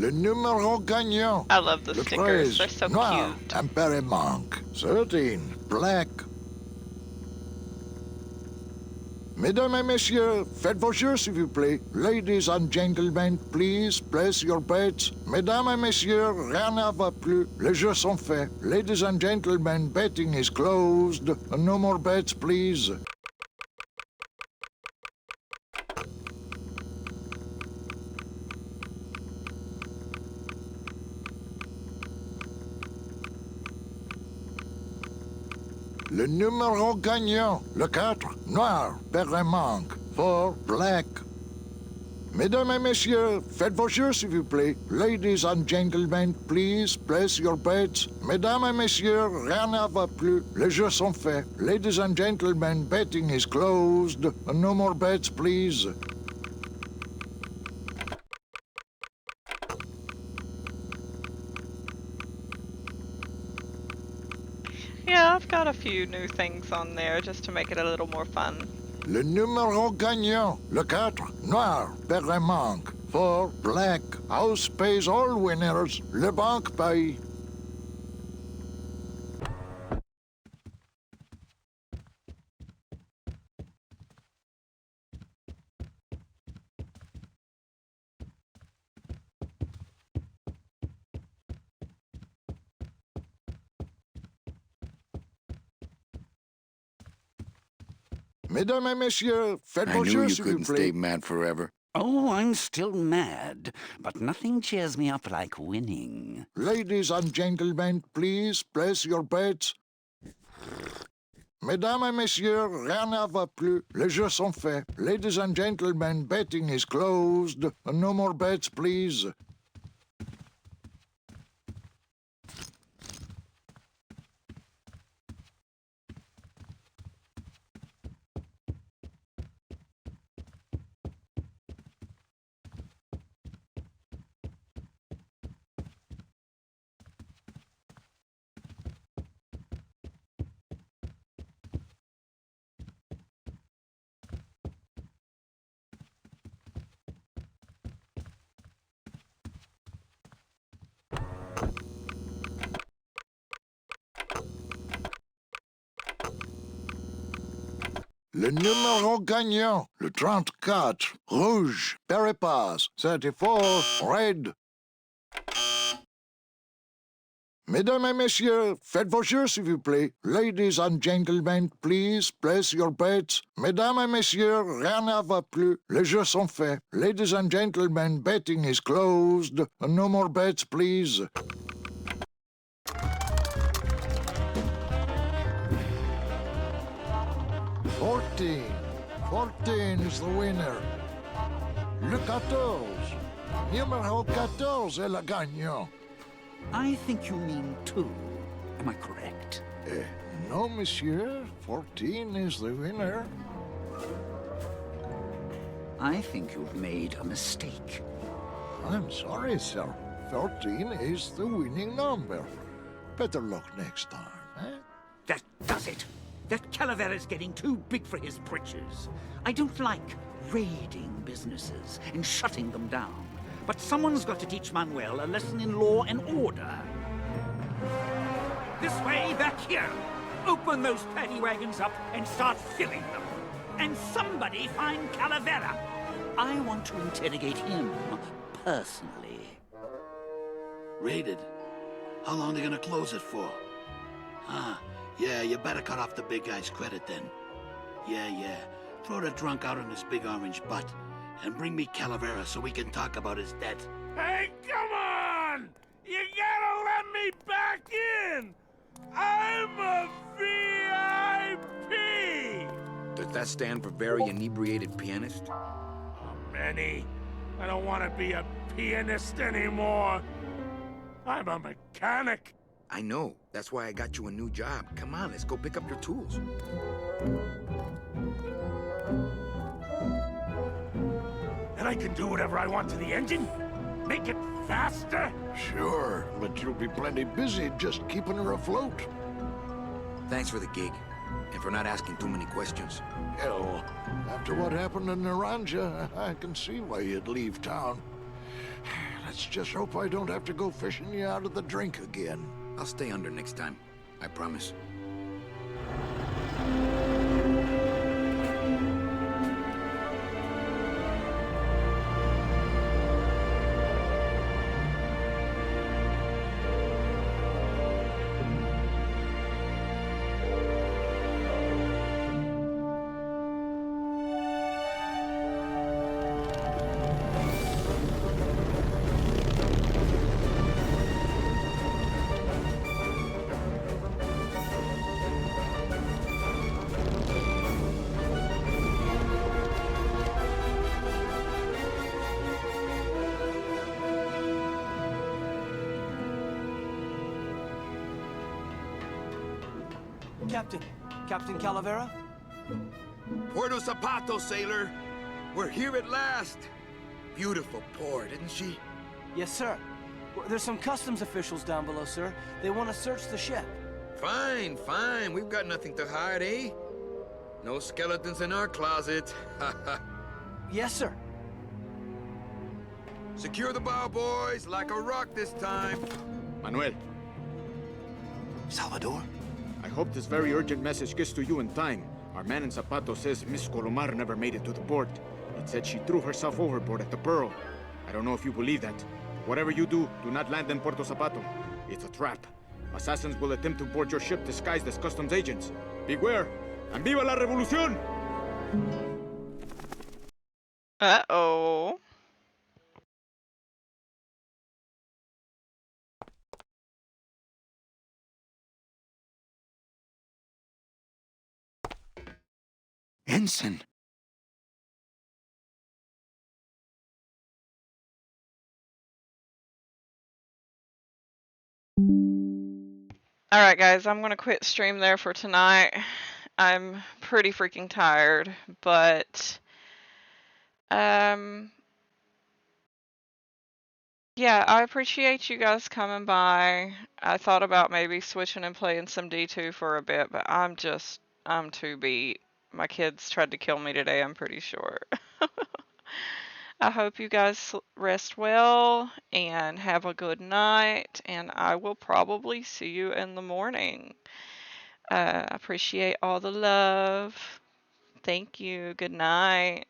Le numéro gagnant. I love the Le stickers. 13, They're so noir, cute. impériments. 13, black. Mesdames et messieurs, faites vos jeux, s'il vous plaît. Ladies and gentlemen, please place your bets. Mesdames et messieurs, rien ne va plus. Les jeux sont faits. Ladies and gentlemen, betting is closed. No more bets, please. Le numéro gagnant, le 4, noir, manque. 4, black. Mesdames et messieurs, faites vos jeux, s'il vous plaît. Ladies and gentlemen, please place your bets. Mesdames et messieurs, rien ne va plus. Les jeux sont faits. Ladies and gentlemen, betting is closed. No more bets, please. Yeah, I've got a few new things on there just to make it a little more fun. Le numéro gagnant, le 4, noir, manque. 4, black. House pays all winners. Le banque paye. Mesdames et messieurs, faites I vos knew jeux, you s'il vous couldn't stay plaît. mad forever. Oh, I'm still mad, but nothing cheers me up like winning. Ladies and gentlemen, please place your bets. Mesdames et messieurs, rien ne va plus. Les jeux sont faits. Ladies and gentlemen, betting is closed. No more bets, please. Le numéro gagnant, le 34, rouge, Peripass, 34, red. Mesdames et messieurs, faites vos jeux, s'il vous plaît. Ladies and gentlemen, please place your bets. Mesdames et messieurs, rien ne va plus. Les jeux sont faits. Ladies and gentlemen, betting is closed. No more bets, please. Fourteen is the winner. Le 14. Numéro 14 est le gagnant. I think you mean 2. Am I correct? No, monsieur. 14 is the winner. I think you've made a mistake. I'm sorry, sir. 14 is the winning number. Better luck next time, eh? That does it. That Calavera's getting too big for his britches. I don't like raiding businesses and shutting them down. But someone's got to teach Manuel a lesson in law and order. This way, back here. Open those paddy wagons up and start filling them. And somebody find Calavera. I want to interrogate him personally. Raided? How long are they gonna close it for? Yeah, you better cut off the big guy's credit then. Yeah. Throw the drunk out on his big orange butt. And bring me Calavera so we can talk about his debt. Hey, come on! You gotta let me back in! I'm a VIP! Does that stand for very inebriated pianist? Manny, I don't want to be a pianist anymore. I'm a mechanic. I know. That's why I got you a new job. Come on, let's go pick up your tools. And I can do whatever I want to the engine? Make it faster? Sure, but you'll be plenty busy just keeping her afloat. Thanks for the gig, and for not asking too many questions. Hell, after what happened in Naranja, I can see why you'd leave town. Let's Let's just hope I don't have to go fishing you out of the drink again. I'll stay under next time. I promise. Captain Calavera? Puerto Zapato, sailor. We're here at last. Beautiful port, isn't she? Yes, sir. Well, there's some customs officials down below, sir. They want to search the ship. Fine, fine. We've got nothing to hide, eh? No skeletons in our closet. Yes, sir. Secure the bow, boys, like a rock this time. Manuel. Salvador? I hope this very urgent message gets to you in time. Our man in Zapato says Miss Colomar never made it to the port. It said she threw herself overboard at the Pearl. I don't know if you believe that. Whatever you do, do not land in Puerto Zapato. It's a trap. Assassins will attempt to board your ship disguised as customs agents. Beware, and viva la revolución! Uh-oh. Ensign. Alright guys, I'm gonna quit stream there for tonight. I'm pretty freaking tired, but yeah, I appreciate you guys coming by. I thought about maybe switching and playing some D2 for a bit, but I'm too beat. My kids tried to kill me today, I'm pretty sure. I hope you guys rest well and have a good night, and I will probably see you in the morning. I appreciate all the love. Thank you. Good night.